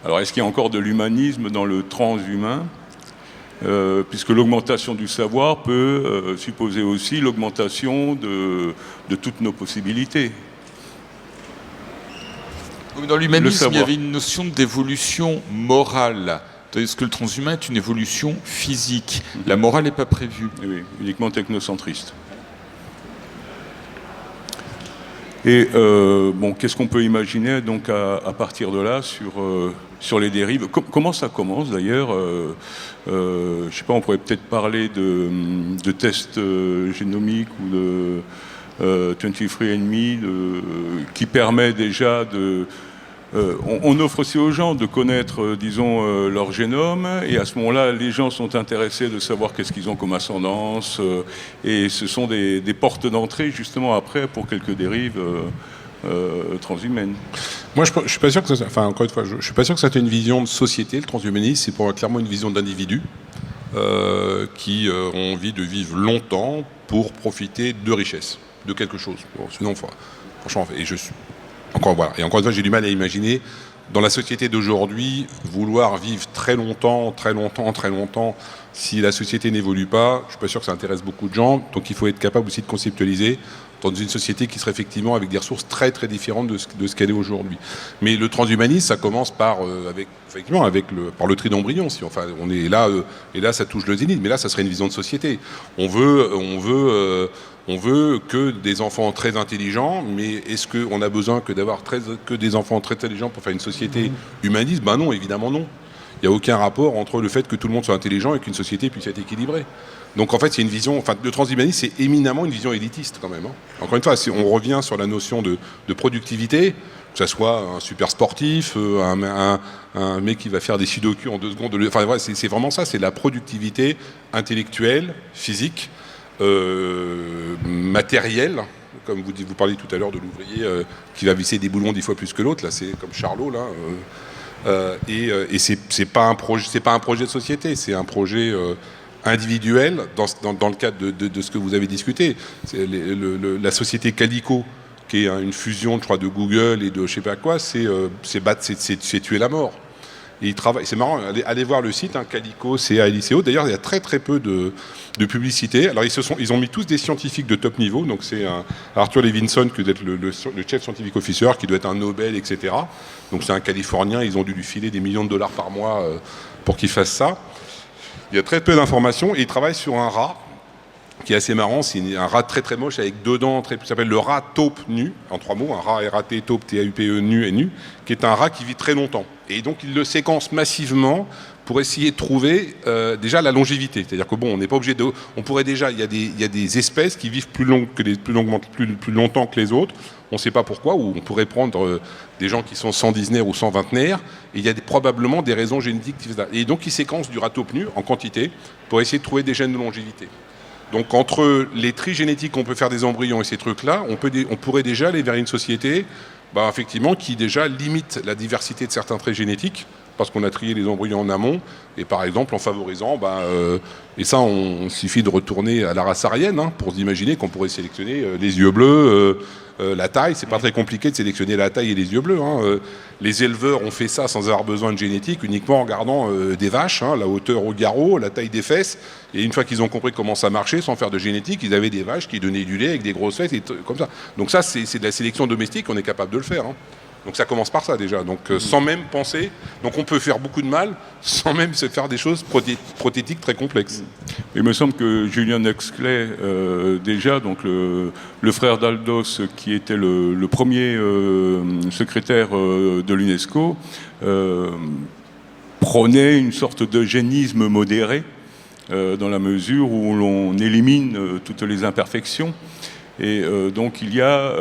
Alors, est-ce qu'il y a encore de l'humanisme dans le transhumain ? Puisque l'augmentation du savoir peut supposer aussi l'augmentation de toutes nos possibilités.
Dans l'humanisme, il y avait une notion d'évolution morale, tandis que le transhumain est une évolution physique. La morale n'est pas prévue.
Oui, uniquement technocentriste. Et qu'est-ce qu'on peut imaginer donc à partir de là sur les dérives? Comment ça commence d'ailleurs? Je ne sais pas, on pourrait peut-être parler de tests génomiques ou de 23andMe qui permet déjà de... on offre aussi aux gens de connaître, disons, leur génome, et à ce moment-là, les gens sont intéressés de savoir qu'est-ce qu'ils ont comme ascendance, et ce sont des portes d'entrée, justement, après, pour quelques dérives transhumaines.
Moi, je suis pas sûr que ça... Enfin, encore une fois, je suis pas sûr que ça soit une vision de société, le transhumanisme, c'est pour moi clairement une vision d'individus qui ont envie de vivre longtemps pour profiter de richesses, de quelque chose. Bon, sinon, franchement, et je suis... Encore une fois, j'ai du mal à imaginer, dans la société d'aujourd'hui, vouloir vivre très longtemps, si la société n'évolue pas. Je suis pas sûr que ça intéresse beaucoup de gens, donc il faut être capable aussi de conceptualiser dans une société qui serait effectivement avec des ressources très très différentes de ce qu'elle est aujourd'hui. Mais le transhumanisme, ça commence par le tri d'embryon. On est là, et là ça touche le zénith, mais là ça serait une vision de société. On veut que des enfants très intelligents, mais est-ce qu'on a besoin d'avoir que des enfants très intelligents pour faire une société humaniste? Ben non, évidemment non. Il n'y a aucun rapport entre le fait que tout le monde soit intelligent et qu'une société puisse être équilibrée. Donc en fait, c'est une vision... le transhumanisme, c'est éminemment une vision élitiste quand même. Encore une fois, on revient sur la notion de productivité, que ce soit un super sportif, un mec qui va faire des sudoku en 2 secondes. C'est vraiment ça, c'est la productivité intellectuelle, physique, matérielle, comme vous parliez tout à l'heure de l'ouvrier qui va visser des boulons 10 fois plus que l'autre, là c'est comme Charlot là. Et c'est pas un projet de société, c'est un projet individuel dans le cadre de ce que vous avez discuté. C'est la société Calico, qui est une fusion, je crois, de Google et de je sais pas quoi, c'est tuer la mort. Et c'est marrant, allez voir le site, Calico, CALICO. D'ailleurs, il y a très très peu de publicité. Alors ils ont mis tous des scientifiques de top niveau. Donc c'est Arthur Levinson qui doit être le chef scientific officer, qui doit être un Nobel, etc. Donc c'est un Californien. Ils ont dû lui filer des millions de dollars par mois pour qu'il fasse ça. Il y a très peu d'informations et il travaille sur un rat qui est assez marrant. C'est un rat très très moche avec 2 dents, qui s'appelle le rat taupe nu, en 3 mots, un rat R-A-T, taupe, T-A-U-P-E, nu et nu, qui est un rat qui vit très longtemps. Et donc il le séquence massivement pour essayer de trouver déjà la longévité. C'est-à-dire que bon, on n'est pas obligé de... On pourrait déjà... Il y a des espèces qui vivent plus longtemps que les autres. On ne sait pas pourquoi, ou on pourrait prendre des gens qui sont 110naires ou 120naires, et il y a probablement des raisons génétiques qui font ça. Et donc ils séquencent du rat taupe nu en quantité pour essayer de trouver des gènes de longévité. Donc entre les tris génétiques qu'on peut faire des embryons et ces trucs-là, on pourrait déjà aller vers une société effectivement, qui déjà limite la diversité de certains traits génétiques, parce qu'on a trié les embryons en amont, et par exemple en favorisant, et ça on suffit de retourner à la race aryenne, pour s'imaginer qu'on pourrait sélectionner les yeux bleus, la taille, c'est pas très compliqué de sélectionner la taille et les yeux bleus. Les éleveurs ont fait ça sans avoir besoin de génétique, uniquement en regardant des vaches, la hauteur au garrot, la taille des fesses, et une fois qu'ils ont compris comment ça marchait, sans faire de génétique, ils avaient des vaches qui donnaient du lait avec des grosses fesses, et comme ça. Donc ça, c'est de la sélection domestique, on est capable de le faire. Donc ça commence par ça déjà, donc sans même penser, donc on peut faire beaucoup de mal sans même se faire des choses prothétiques très complexes.
Il me semble que Julian Huxley, déjà, donc le frère d'Aldous, qui était le premier secrétaire de l'UNESCO, prônait une sorte d'eugénisme modéré, dans la mesure où l'on élimine toutes les imperfections. Et donc il y a,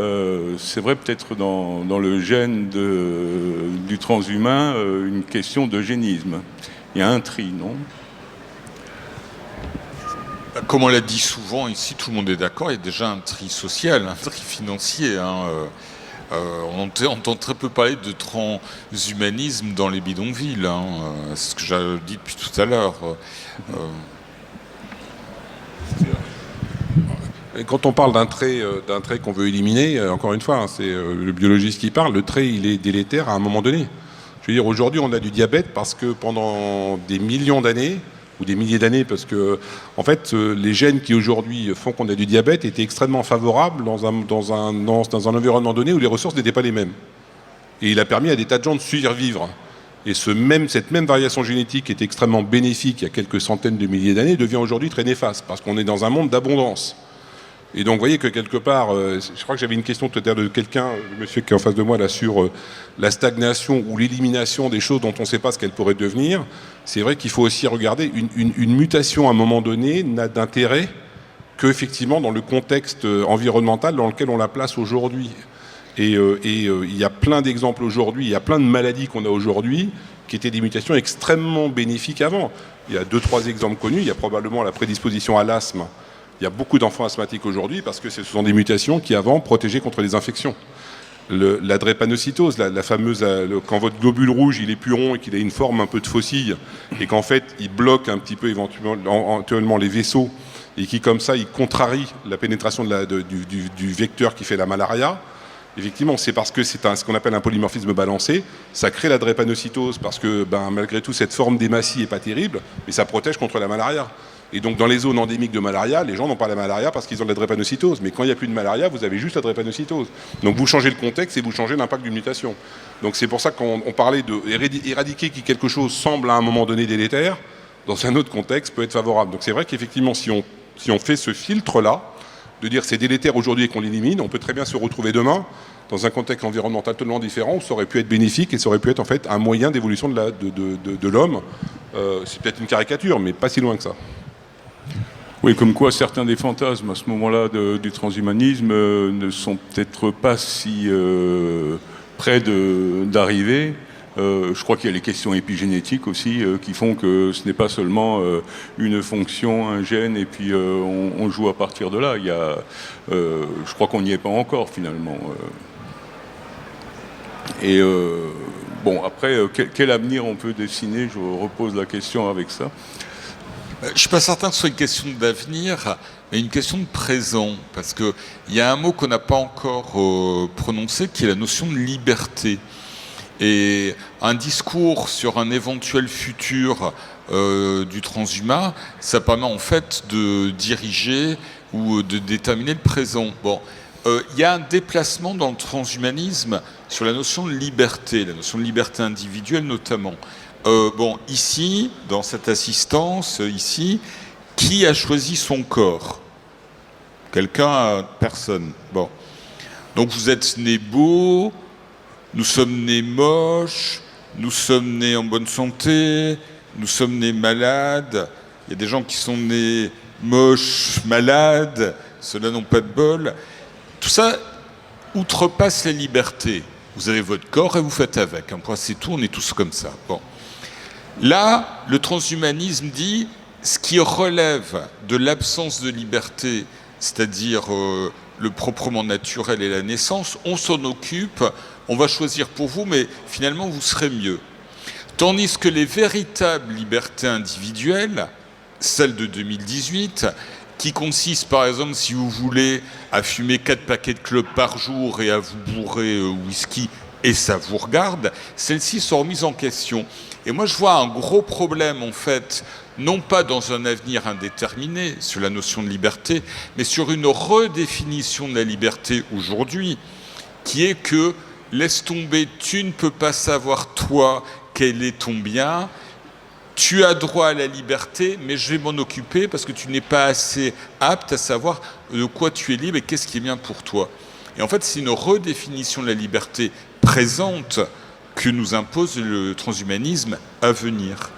c'est vrai peut-être dans le gène du transhumain, une question d'eugénisme. Il y a un tri, non ?
Comme on l'a dit souvent ici, tout le monde est d'accord, il y a déjà un tri social, un tri financier. On entend très peu parler de transhumanisme dans les bidonvilles. C'est ce que j'ai dit depuis tout à l'heure.
Et quand on parle d'un trait qu'on veut éliminer, encore une fois, c'est le biologiste qui parle, le trait il est délétère à un moment donné. Je veux dire, aujourd'hui on a du diabète parce que pendant des millions d'années, ou des milliers d'années, parce que en fait les gènes qui aujourd'hui font qu'on a du diabète étaient extrêmement favorables dans un environnement donné où les ressources n'étaient pas les mêmes. Et il a permis à des tas de gens de survivre. Et cette même variation génétique qui était extrêmement bénéfique il y a quelques centaines de milliers d'années devient aujourd'hui très néfaste, parce qu'on est dans un monde d'abondance. Et donc vous voyez que quelque part, je crois que j'avais une question tout à l'heure de quelqu'un, le monsieur qui est en face de moi là, sur la stagnation ou l'élimination des choses dont on ne sait pas ce qu'elles pourraient devenir. C'est vrai qu'il faut aussi regarder une mutation à un moment donné n'a d'intérêt qu'effectivement dans le contexte environnemental dans lequel on la place aujourd'hui. Et il y a plein d'exemples aujourd'hui, il y a plein de maladies qu'on a aujourd'hui qui étaient des mutations extrêmement bénéfiques avant. Il y a 2-3 exemples connus, il y a probablement la prédisposition à l'asthme. Il y a beaucoup d'enfants asthmatiques aujourd'hui parce que ce sont des mutations qui avant protégeaient contre les infections. La drépanocytose, la fameuse, quand votre globule rouge il est plus rond et qu'il a une forme un peu de faucille et qu'en fait il bloque un petit peu éventuellement les vaisseaux et qui comme ça il contrarie la pénétration du vecteur qui fait la malaria. Effectivement, c'est parce que c'est ce qu'on appelle un polymorphisme balancé. Ça crée la drépanocytose parce que malgré tout cette forme d'hématie est pas terrible, mais ça protège contre la malaria. Et donc dans les zones endémiques de malaria, les gens n'ont pas la malaria parce qu'ils ont de la drépanocytose. Mais quand il n'y a plus de malaria, vous avez juste la drépanocytose. Donc vous changez le contexte et vous changez l'impact d'une mutation. Donc c'est pour ça qu'on parlait d'éradiquer qui quelque chose semble à un moment donné délétère, dans un autre contexte peut être favorable. Donc c'est vrai qu'effectivement si on fait ce filtre-là, de dire c'est délétère aujourd'hui et qu'on l'élimine, on peut très bien se retrouver demain dans un contexte environnemental totalement différent où ça aurait pu être bénéfique et ça aurait pu être en fait un moyen d'évolution de l'homme. C'est peut-être une caricature, mais pas si loin que ça.
Oui, comme quoi certains des fantasmes à ce moment-là du transhumanisme ne sont peut-être pas si près d'arriver. Je crois qu'il y a les questions épigénétiques aussi qui font que ce n'est pas seulement une fonction, un gène, et puis on joue à partir de là. Je crois qu'on n'y est pas encore finalement. Bon, après, quel avenir on peut dessiner? Je repose la question avec ça.
Je ne suis pas certain que ce soit une question d'avenir, mais une question de présent. Parce qu'il y a un mot qu'on n'a pas encore prononcé, qui est la notion de liberté. Et un discours sur un éventuel futur du transhumain, ça permet en fait de diriger ou de déterminer le présent. Bon, il y a un déplacement dans le transhumanisme sur la notion de liberté individuelle notamment. Bon, ici, dans cette assistance, ici, qui a choisi son corps? Quelqu'un, personne. Bon. Donc vous êtes né beau, nous sommes nés moches, nous sommes nés en bonne santé, nous sommes nés malades. Il y a des gens qui sont nés moches, malades, ceux-là n'ont pas de bol. Tout ça outrepasse la liberté. Vous avez votre corps et vous faites avec. Un point, c'est tout, on est tous comme ça. Bon. Là, le transhumanisme dit ce qui relève de l'absence de liberté, c'est-à-dire le proprement naturel et la naissance, on s'en occupe, on va choisir pour vous, mais finalement vous serez mieux. Tandis que les véritables libertés individuelles, celles de 2018, qui consistent par exemple, si vous voulez, à fumer 4 paquets de clopes par jour et à vous bourrer whisky, et ça vous regarde, celles-ci sont remises en question. Et moi, je vois un gros problème, en fait, non pas dans un avenir indéterminé sur la notion de liberté, mais sur une redéfinition de la liberté aujourd'hui, qui est que, laisse tomber, tu ne peux pas savoir, toi, quel est ton bien, tu as droit à la liberté, mais je vais m'en occuper parce que tu n'es pas assez apte à savoir de quoi tu es libre et qu'est-ce qui est bien pour toi. Et en fait, c'est une redéfinition de la liberté présente que nous impose le transhumanisme à venir.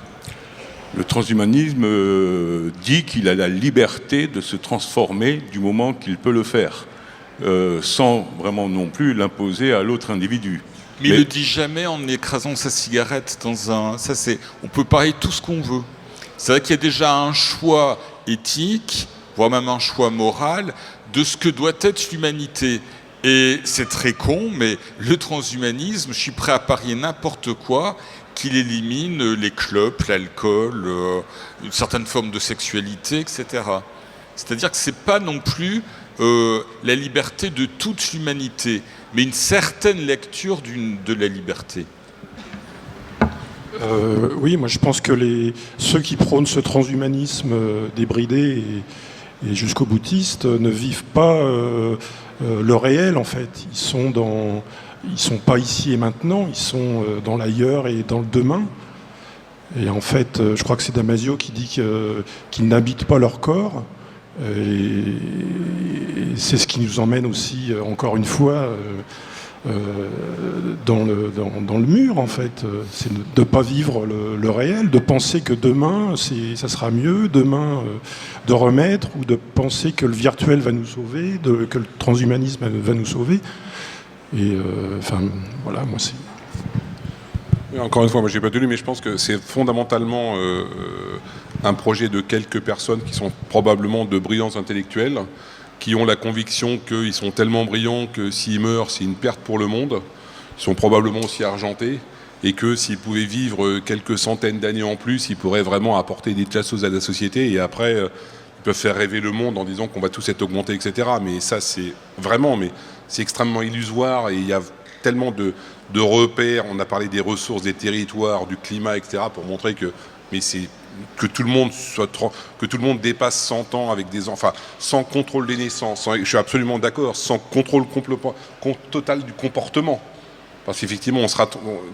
Le transhumanisme dit qu'il a la liberté de se transformer du moment qu'il peut le faire, sans vraiment non plus l'imposer à l'autre individu.
Mais il ne le dit jamais en écrasant sa cigarette dans un... Ça, c'est... On peut parler tout ce qu'on veut. C'est vrai qu'il y a déjà un choix éthique, voire même un choix moral, de ce que doit être l'humanité. Et c'est très con, mais le transhumanisme, je suis prêt à parier n'importe quoi, qu'il élimine les clopes, l'alcool, une certaine forme de sexualité, etc. C'est-à-dire que ce n'est pas non plus la liberté de toute l'humanité, mais une certaine lecture de la liberté.
Oui, moi je pense que ceux qui prônent ce transhumanisme débridé et jusqu'au boutiste ne vivent pas le réel en fait. Ils sont pas ici et maintenant, ils sont dans l'ailleurs et dans le demain. Et en fait, je crois que c'est Damasio qui dit qu'ils n'habitent pas leur corps. Et c'est ce qui nous emmène aussi, encore une fois, dans le mur, en fait. C'est de ne pas vivre le réel, de penser que demain, ça sera mieux, demain, de remettre, ou de penser que le virtuel va nous sauver, que le transhumanisme va nous sauver. Et enfin, voilà, moi c'est...
Encore une fois, moi j'ai pas tenu, mais je pense que c'est fondamentalement un projet de quelques personnes qui sont probablement de brillants intellectuels, qui ont la conviction qu'ils sont tellement brillants que s'ils meurent, c'est une perte pour le monde. Ils sont probablement aussi argentés, et que s'ils pouvaient vivre quelques centaines d'années en plus, ils pourraient vraiment apporter des choses à la société, et après ils peuvent faire rêver le monde en disant qu'on va tous être augmentés, etc. Mais ça c'est vraiment, mais c'est extrêmement illusoire, et il y a tellement de repères. On a parlé des ressources, des territoires, du climat, etc. pour montrer que, mais c'est que tout le monde que tout le monde dépasse 100 ans avec des enfants, sans contrôle des naissances. Je suis absolument d'accord, sans contrôle total du comportement. Parce qu'effectivement,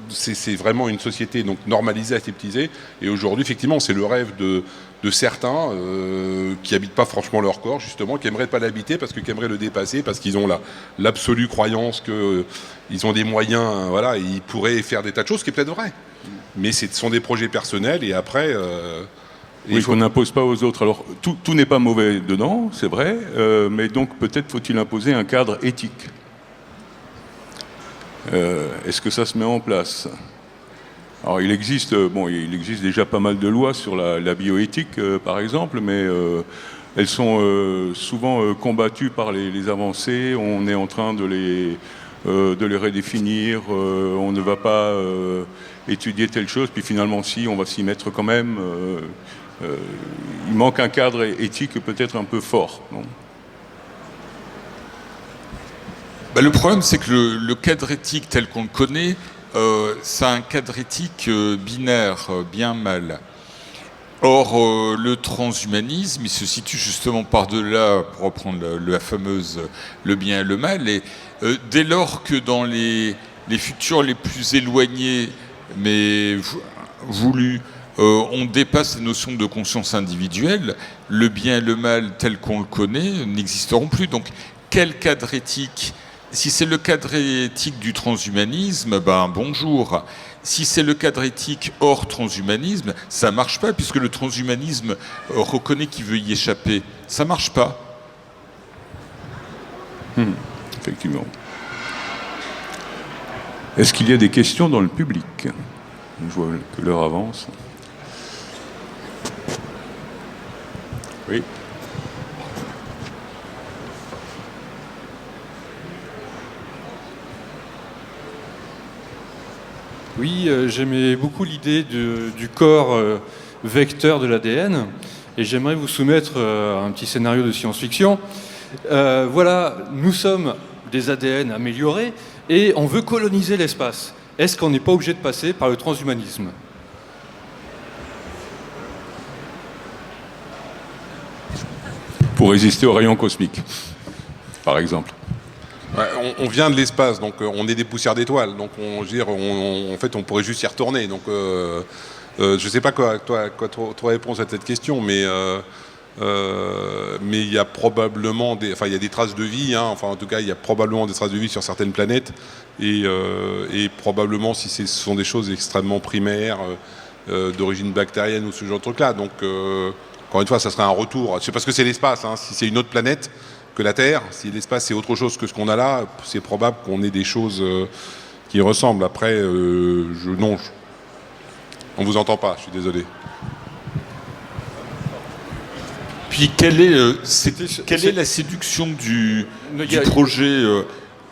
c'est vraiment une société donc normalisée, aseptisée. Et aujourd'hui, effectivement, c'est le rêve de certains qui n'habitent pas franchement leur corps, justement, qui n'aimeraient pas l'habiter parce qu'ils aimeraient le dépasser, parce qu'ils ont l'absolue croyance qu'ils ont des moyens, voilà, et ils pourraient faire des tas de choses, ce qui est peut-être vrai. Mais ce sont des projets personnels, et après...
oui, qu'on n'impose pas aux autres. Alors, tout n'est pas mauvais dedans, c'est vrai, mais donc peut-être faut-il imposer un cadre éthique. Est-ce que ça se met en place ? Alors il existe déjà pas mal de lois sur la bioéthique, par exemple, mais elles sont souvent combattues par les avancées. On est en train de les redéfinir. On ne va pas étudier telle chose, puis finalement si, on va s'y mettre quand même. Il manque un cadre éthique peut-être un peu fort, non ?
Le problème, c'est que le cadre éthique tel qu'on le connaît, c'est un cadre éthique binaire, bien mal. Or, le transhumanisme, il se situe justement par-delà, pour reprendre la fameuse le bien et le mal, et dès lors que dans les futurs les plus éloignés, mais voulus, on dépasse les notions de conscience individuelle, le bien et le mal tel qu'on le connaît n'existeront plus. Donc, quel cadre éthique ? Si c'est le cadre éthique du transhumanisme, bonjour. Si c'est le cadre éthique hors transhumanisme, ça ne marche pas, puisque le transhumanisme reconnaît qu'il veut y échapper. Ça ne marche pas.
Effectivement. Est-ce qu'il y a des questions dans le public ? Je vois que l'heure avance. Oui.
Oui, j'aimais beaucoup l'idée du corps vecteur de l'ADN et j'aimerais vous soumettre un petit scénario de science-fiction. Voilà, nous sommes des ADN améliorés et on veut coloniser l'espace. Est-ce qu'on n'est pas obligé de passer par le transhumanisme ?
Pour résister aux rayons cosmiques, par exemple.
Ouais, on vient de l'espace, donc on est des poussières d'étoiles, donc en fait on pourrait juste y retourner. Donc je sais pas quoi répondre à cette question, mais il y a probablement il y a des traces de vie, en tout cas il y a probablement des traces de vie sur certaines planètes, et probablement si ce sont des choses extrêmement primaires, d'origine bactérienne ou ce genre de truc-là. Donc encore une fois, ça serait un retour. C'est parce que c'est l'espace, si c'est une autre planète que la Terre, si l'espace c'est autre chose que ce qu'on a là, c'est probable qu'on ait des choses qui ressemblent. Après, on vous entend pas, je suis désolé.
Puis quelle est la séduction du projet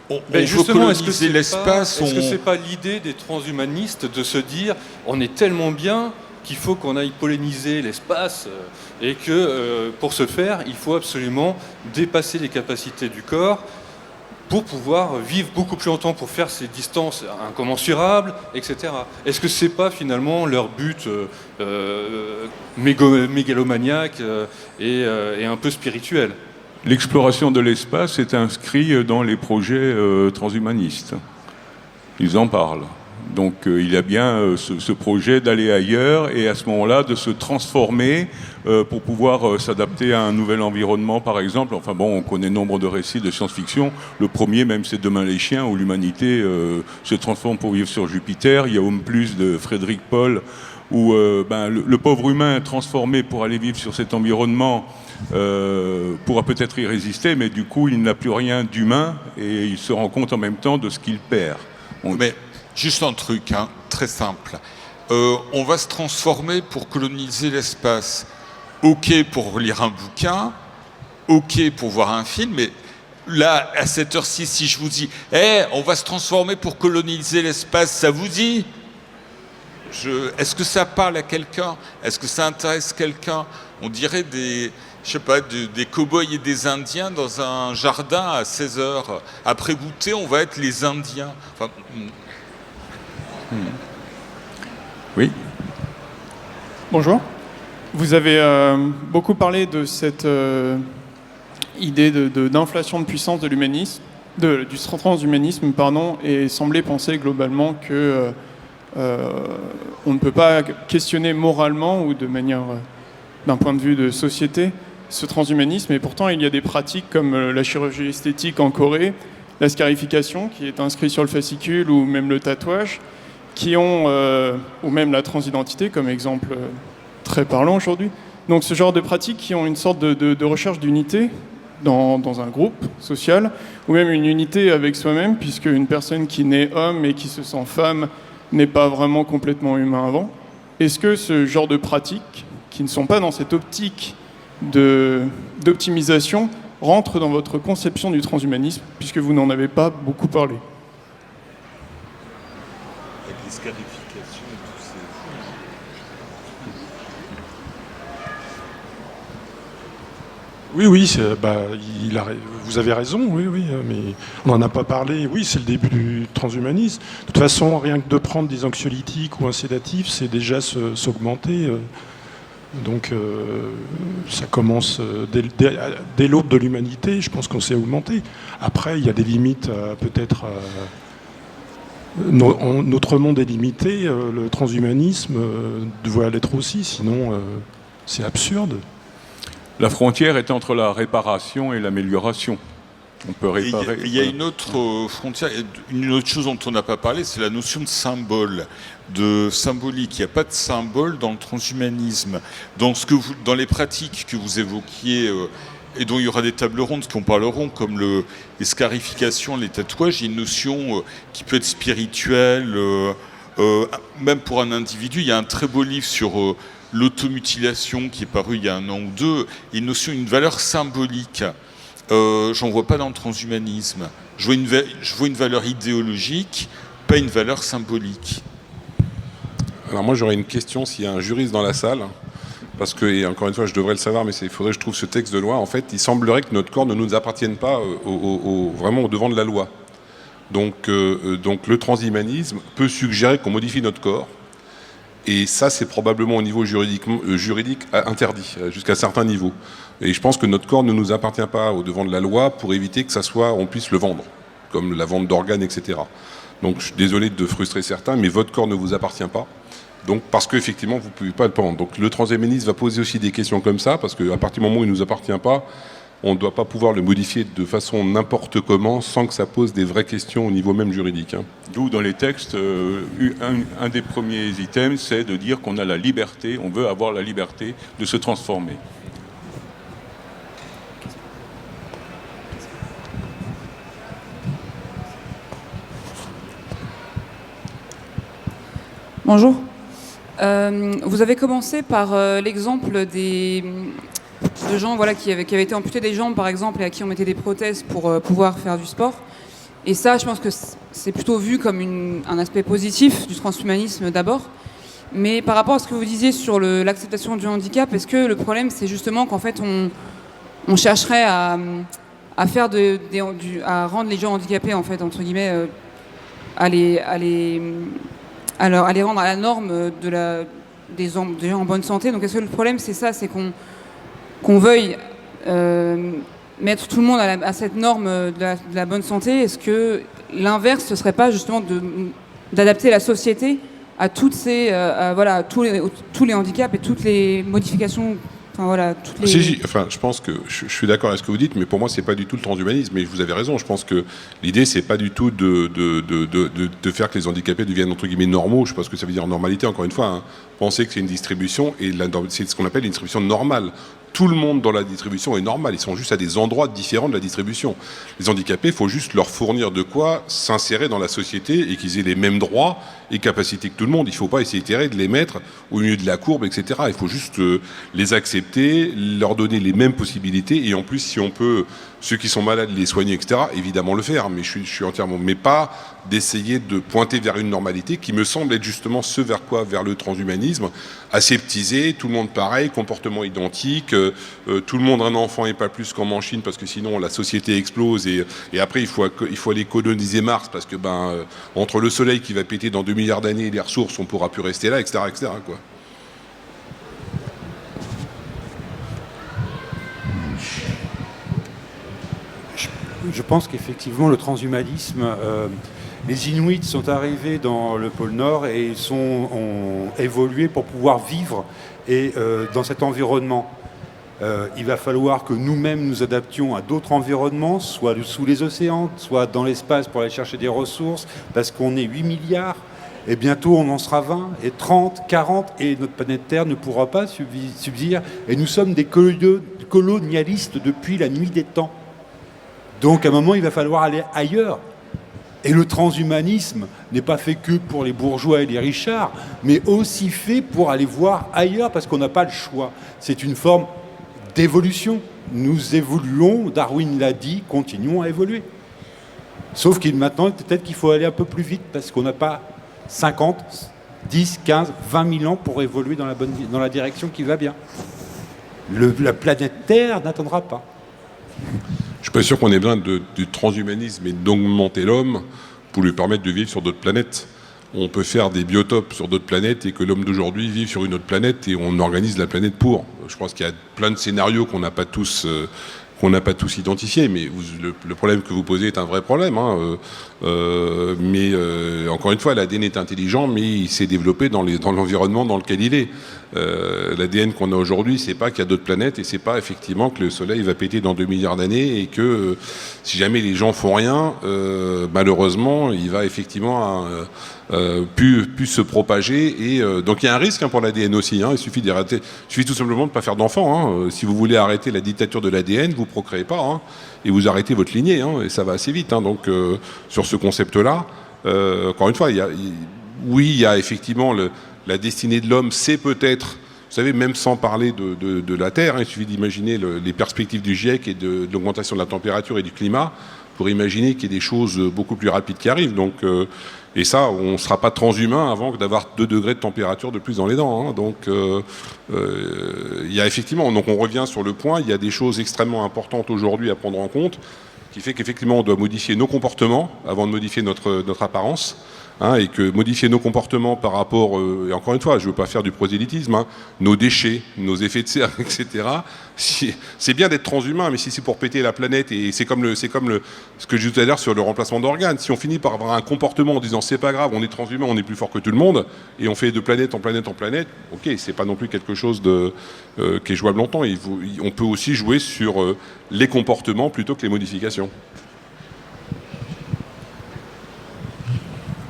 on veut coloniser l'espace.
Est-ce que c'est pas l'idée des transhumanistes de se dire on est tellement bien qu'il faut qu'on aille polliniser l'espace et que pour ce faire, il faut absolument dépasser les capacités du corps pour pouvoir vivre beaucoup plus longtemps, pour faire ces distances incommensurables, etc. Est-ce que c'est pas finalement leur but mégalomaniaque et un peu spirituel ?
L'exploration de l'espace est inscrite dans les projets transhumanistes. Ils en parlent. Donc il y a bien ce projet d'aller ailleurs et à ce moment-là de se transformer pour pouvoir s'adapter à un nouvel environnement, par exemple. Enfin bon, on connaît nombre de récits de science-fiction. Le premier, même, c'est Demain les chiens, où l'humanité se transforme pour vivre sur Jupiter. Il y a Homme Plus de Frédéric Paul, où le pauvre humain transformé pour aller vivre sur cet environnement pourra peut-être y résister, mais du coup, il n'a plus rien d'humain et il se rend compte en même temps de ce qu'il perd.
Mais juste un truc très simple. On va se transformer pour coloniser l'espace. OK pour lire un bouquin, OK pour voir un film, mais là, à cette heure-ci, si je vous dis on va se transformer pour coloniser l'espace, ça vous dit ? Est-ce que ça parle à quelqu'un ? Est-ce que ça intéresse quelqu'un ? On dirait des cow-boys et des Indiens dans un jardin à 16h. Après goûter, on va être les Indiens. Enfin,
Oui.
Bonjour. Vous avez beaucoup parlé de cette idée d'inflation de puissance de l'humanisme, du transhumanisme, et semblait penser globalement que on ne peut pas questionner moralement ou de manière, d'un point de vue de société, ce transhumanisme. Et pourtant, il y a des pratiques comme la chirurgie esthétique en Corée, la scarification qui est inscrite sur le fascicule, ou même le tatouage, ou même la transidentité comme exemple très parlant aujourd'hui. Donc ce genre de pratiques qui ont une sorte de recherche d'unité dans un groupe social, ou même une unité avec soi-même, puisque une personne qui naît homme et qui se sent femme n'est pas vraiment complètement humain avant. Est-ce que ce genre de pratiques, qui ne sont pas dans cette optique d'optimisation, rentrent dans votre conception du transhumanisme, puisque vous n'en avez pas beaucoup parlé?
Avec les scarifications et tout ça.
Oui, vous avez raison, oui, mais on n'en a pas parlé. Oui, c'est le début du transhumanisme. De toute façon, rien que de prendre des anxiolytiques ou un sédatif, c'est déjà s'augmenter. Donc, ça commence dès l'aube de l'humanité, je pense qu'on s'est augmenté. Après, il y a des limites, peut-être... notre monde est limité, le transhumanisme doit l'être aussi, sinon c'est absurde.
La frontière est entre la réparation et l'amélioration. On peut réparer.
Il y a une autre frontière, une autre chose dont on n'a pas parlé, c'est la notion de symbole, de symbolique. Il n'y a pas de symbole dans le transhumanisme. Dans les pratiques que vous évoquiez, et dont il y aura des tables rondes qui en parleront, comme les scarifications, les tatouages, il y a une notion qui peut être spirituelle, même pour un individu. Il y a un très beau livre sur l'automutilation qui est paru il y a 1 an ou 2, et une valeur symbolique. J'en vois pas dans le transhumanisme. Je vois une valeur idéologique, pas une valeur symbolique.
Alors moi j'aurais une question s'il y a un juriste dans la salle, parce que, et encore une fois je devrais le savoir, mais il faudrait que je trouve ce texte de loi. En fait, il semblerait que notre corps ne nous appartienne pas vraiment au devant de la loi. Donc le transhumanisme peut suggérer qu'on modifie notre corps, et ça c'est probablement au niveau juridique interdit, jusqu'à certains niveaux. Et je pense que notre corps ne nous appartient pas au devant de la loi pour éviter que on puisse le vendre, comme la vente d'organes, etc. Donc je suis désolé de frustrer certains, mais votre corps ne vous appartient pas. Donc parce qu'effectivement vous ne pouvez pas le prendre. Donc le transhumanisme va poser aussi des questions comme ça, parce qu'à partir du moment où il ne nous appartient pas, on ne doit pas pouvoir le modifier de façon n'importe comment sans que ça pose des vraies questions au niveau même juridique.
D'où dans les textes, un des premiers items, c'est de dire qu'on a la liberté, on veut avoir la liberté de se transformer.
Bonjour. Vous avez commencé par l'exemple de gens qui avaient été amputés des jambes, par exemple, et à qui on mettait des prothèses pour pouvoir faire du sport. Et ça, je pense que c'est plutôt vu comme un aspect positif du transhumanisme d'abord. Mais par rapport à ce que vous disiez sur l'acceptation du handicap, est-ce que le problème, c'est justement qu'en fait, on chercherait à rendre les gens handicapés, en fait, entre guillemets, à les rendre à la norme des gens en bonne santé. Donc est-ce que le problème c'est ça, c'est qu'on veuille mettre tout le monde à cette norme de la bonne santé? Est-ce que l'inverse, ce serait pas justement d'adapter la société à toutes ces tous les handicaps et toutes les modifications?
Je pense que je suis d'accord avec ce que vous dites, mais pour moi c'est pas du tout le transhumanisme. Mais vous avez raison. Je pense que l'idée c'est pas du tout de faire que les handicapés deviennent entre guillemets normaux. Je sais pas ce que ça veut dire normalité. Encore une fois, penser que c'est une distribution et c'est ce qu'on appelle une distribution normale. Tout le monde dans la distribution est normal. Ils sont juste à des endroits différents de la distribution. Les handicapés, il faut juste leur fournir de quoi s'insérer dans la société et qu'ils aient les mêmes droits et capacités que tout le monde. Il ne faut pas essayer de les mettre au milieu de la courbe, etc. Il faut juste les accepter, leur donner les mêmes possibilités. Et en plus, si on peut, ceux qui sont malades, les soigner, etc., évidemment le faire. Mais je suis entièrement... Mais pas d'essayer de pointer vers une normalité qui me semble être justement vers le transhumanisme, aseptisé, tout le monde pareil, comportement identique, tout le monde un enfant et pas plus comme en Chine, parce que sinon la société explose et après il faut aller coloniser Mars, parce que entre le soleil qui va péter dans 2 milliards d'années et les ressources, on pourra plus rester là, etc. quoi.
Je pense qu'effectivement le transhumanisme, les Inuits sont arrivés dans le pôle Nord et ont évolué pour pouvoir vivre dans cet environnement. Il va falloir que nous-mêmes nous adaptions à d'autres environnements, soit sous les océans, soit dans l'espace pour aller chercher des ressources, parce qu'on est 8 milliards, et bientôt on en sera 20, et 30, 40, et notre planète Terre ne pourra pas subsire. Et nous sommes des colonialistes depuis la nuit des temps. Donc à un moment, il va falloir aller ailleurs. Et le transhumanisme n'est pas fait que pour les bourgeois et les richards, mais aussi fait pour aller voir ailleurs, parce qu'on n'a pas le choix. C'est une forme d'évolution. Nous évoluons, Darwin l'a dit, continuons à évoluer. Sauf qu'il maintenant, peut-être qu'il faut aller un peu plus vite, parce qu'on n'a pas 50, 10, 15, 20 000 ans pour évoluer dans la direction qui va bien. La planète Terre n'attendra pas.
Je suis pas sûr qu'on ait besoin du transhumanisme et d'augmenter l'homme pour lui permettre de vivre sur d'autres planètes. On peut faire des biotopes sur d'autres planètes et que l'homme d'aujourd'hui vive sur une autre planète et on organise la planète pour. Je pense qu'il y a plein de scénarios qu'on n'a pas tous identifiés, mais le problème que vous posez est un vrai problème. Encore une fois, l'ADN est intelligent, mais il s'est développé dans l'environnement dans lequel il est. L'ADN qu'on a aujourd'hui, c'est pas qu'il y a d'autres planètes et c'est pas effectivement que le Soleil va péter dans 2 milliards d'années et que si jamais les gens font rien, malheureusement, il va effectivement plus se propager. Et donc il y a un risque pour l'ADN aussi. Il suffit tout simplement de ne pas faire d'enfants. Si vous voulez arrêter la dictature de l'ADN, vous procréez pas et vous arrêtez votre lignée. Et ça va assez vite. Donc sur ce concept-là, encore une fois, il y a effectivement la destinée de l'homme, c'est peut-être, vous savez, même sans parler de la Terre, il suffit d'imaginer les perspectives du GIEC et de l'augmentation de la température et du climat pour imaginer qu'il y ait des choses beaucoup plus rapides qui arrivent. Donc, et ça, on ne sera pas transhumain avant d'avoir 2 degrés de température de plus dans les dents. Donc, il y a effectivement, donc on revient sur le point, il y a des choses extrêmement importantes aujourd'hui à prendre en compte, qui fait qu'effectivement, on doit modifier nos comportements avant de modifier notre apparence. Et que modifier nos comportements par rapport, et encore une fois, je ne veux pas faire du prosélytisme, nos déchets, nos effets de serre, etc. C'est bien d'être transhumain, mais si c'est pour péter la planète, et c'est comme ce que je disais tout à l'heure sur le remplacement d'organes, si on finit par avoir un comportement en disant c'est pas grave, on est transhumain, on est plus fort que tout le monde, et on fait de planète en planète en planète, ok, c'est pas non plus quelque chose qui est jouable longtemps. On peut aussi jouer sur les comportements plutôt que les modifications.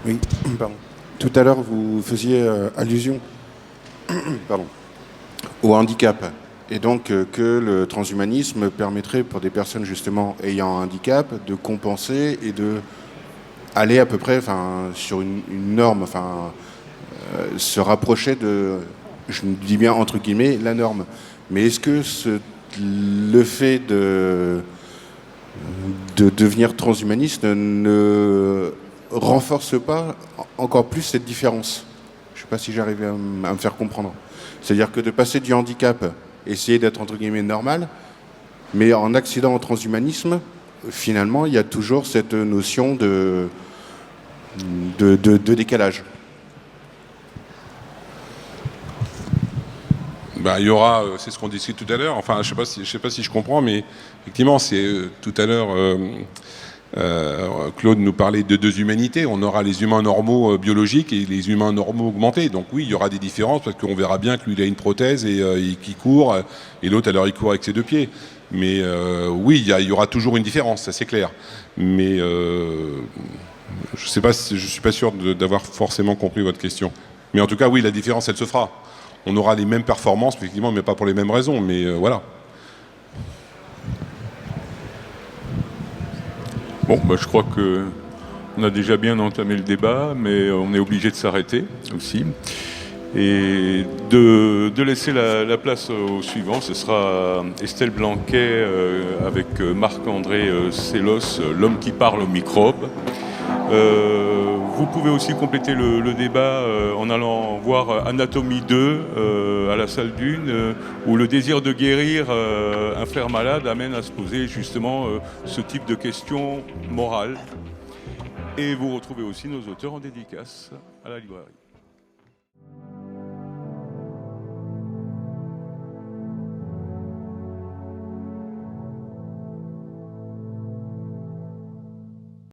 Oui, pardon. Tout à l'heure, vous faisiez allusion au handicap. Et donc, que le transhumanisme permettrait pour des personnes justement ayant un handicap de compenser et de aller à peu près sur une norme, se rapprocher de, je dis bien entre guillemets, la norme. Mais est-ce que le fait de devenir transhumaniste ne renforce pas encore plus cette différence? Je ne sais pas si j'arrive à me faire comprendre. C'est-à-dire que de passer du handicap, essayer d'être entre guillemets normal, mais en accédant au transhumanisme, finalement, il y a toujours cette notion de décalage.
Il y aura, c'est ce qu'on discute tout à l'heure, enfin je sais pas si je comprends, mais effectivement, c'est tout à l'heure... Claude nous parlait de 2 humanités. On aura les humains normaux biologiques et les humains normaux augmentés. Donc oui, il y aura des différences parce qu'on verra bien que lui il a une prothèse et qui court et l'autre alors il court avec ses 2 pieds. Mais oui, il y aura toujours une différence, ça c'est clair. Mais je suis pas sûr d'avoir forcément compris votre question. Mais en tout cas, oui, la différence elle se fera. On aura les mêmes performances effectivement, mais pas pour les mêmes raisons. Mais voilà.
Bon, je crois qu'on a déjà bien entamé le débat, mais on est obligé de s'arrêter aussi. Et de laisser la place au suivant, ce sera Estelle Blanquet avec Marc-André Sellos, l'homme qui parle aux microbes. Vous pouvez aussi compléter le débat en allant voir Anatomie 2 à la salle d'une, où le désir de guérir un frère malade amène à se poser justement ce type de questions morales. Et vous retrouvez aussi nos auteurs en dédicace à la librairie.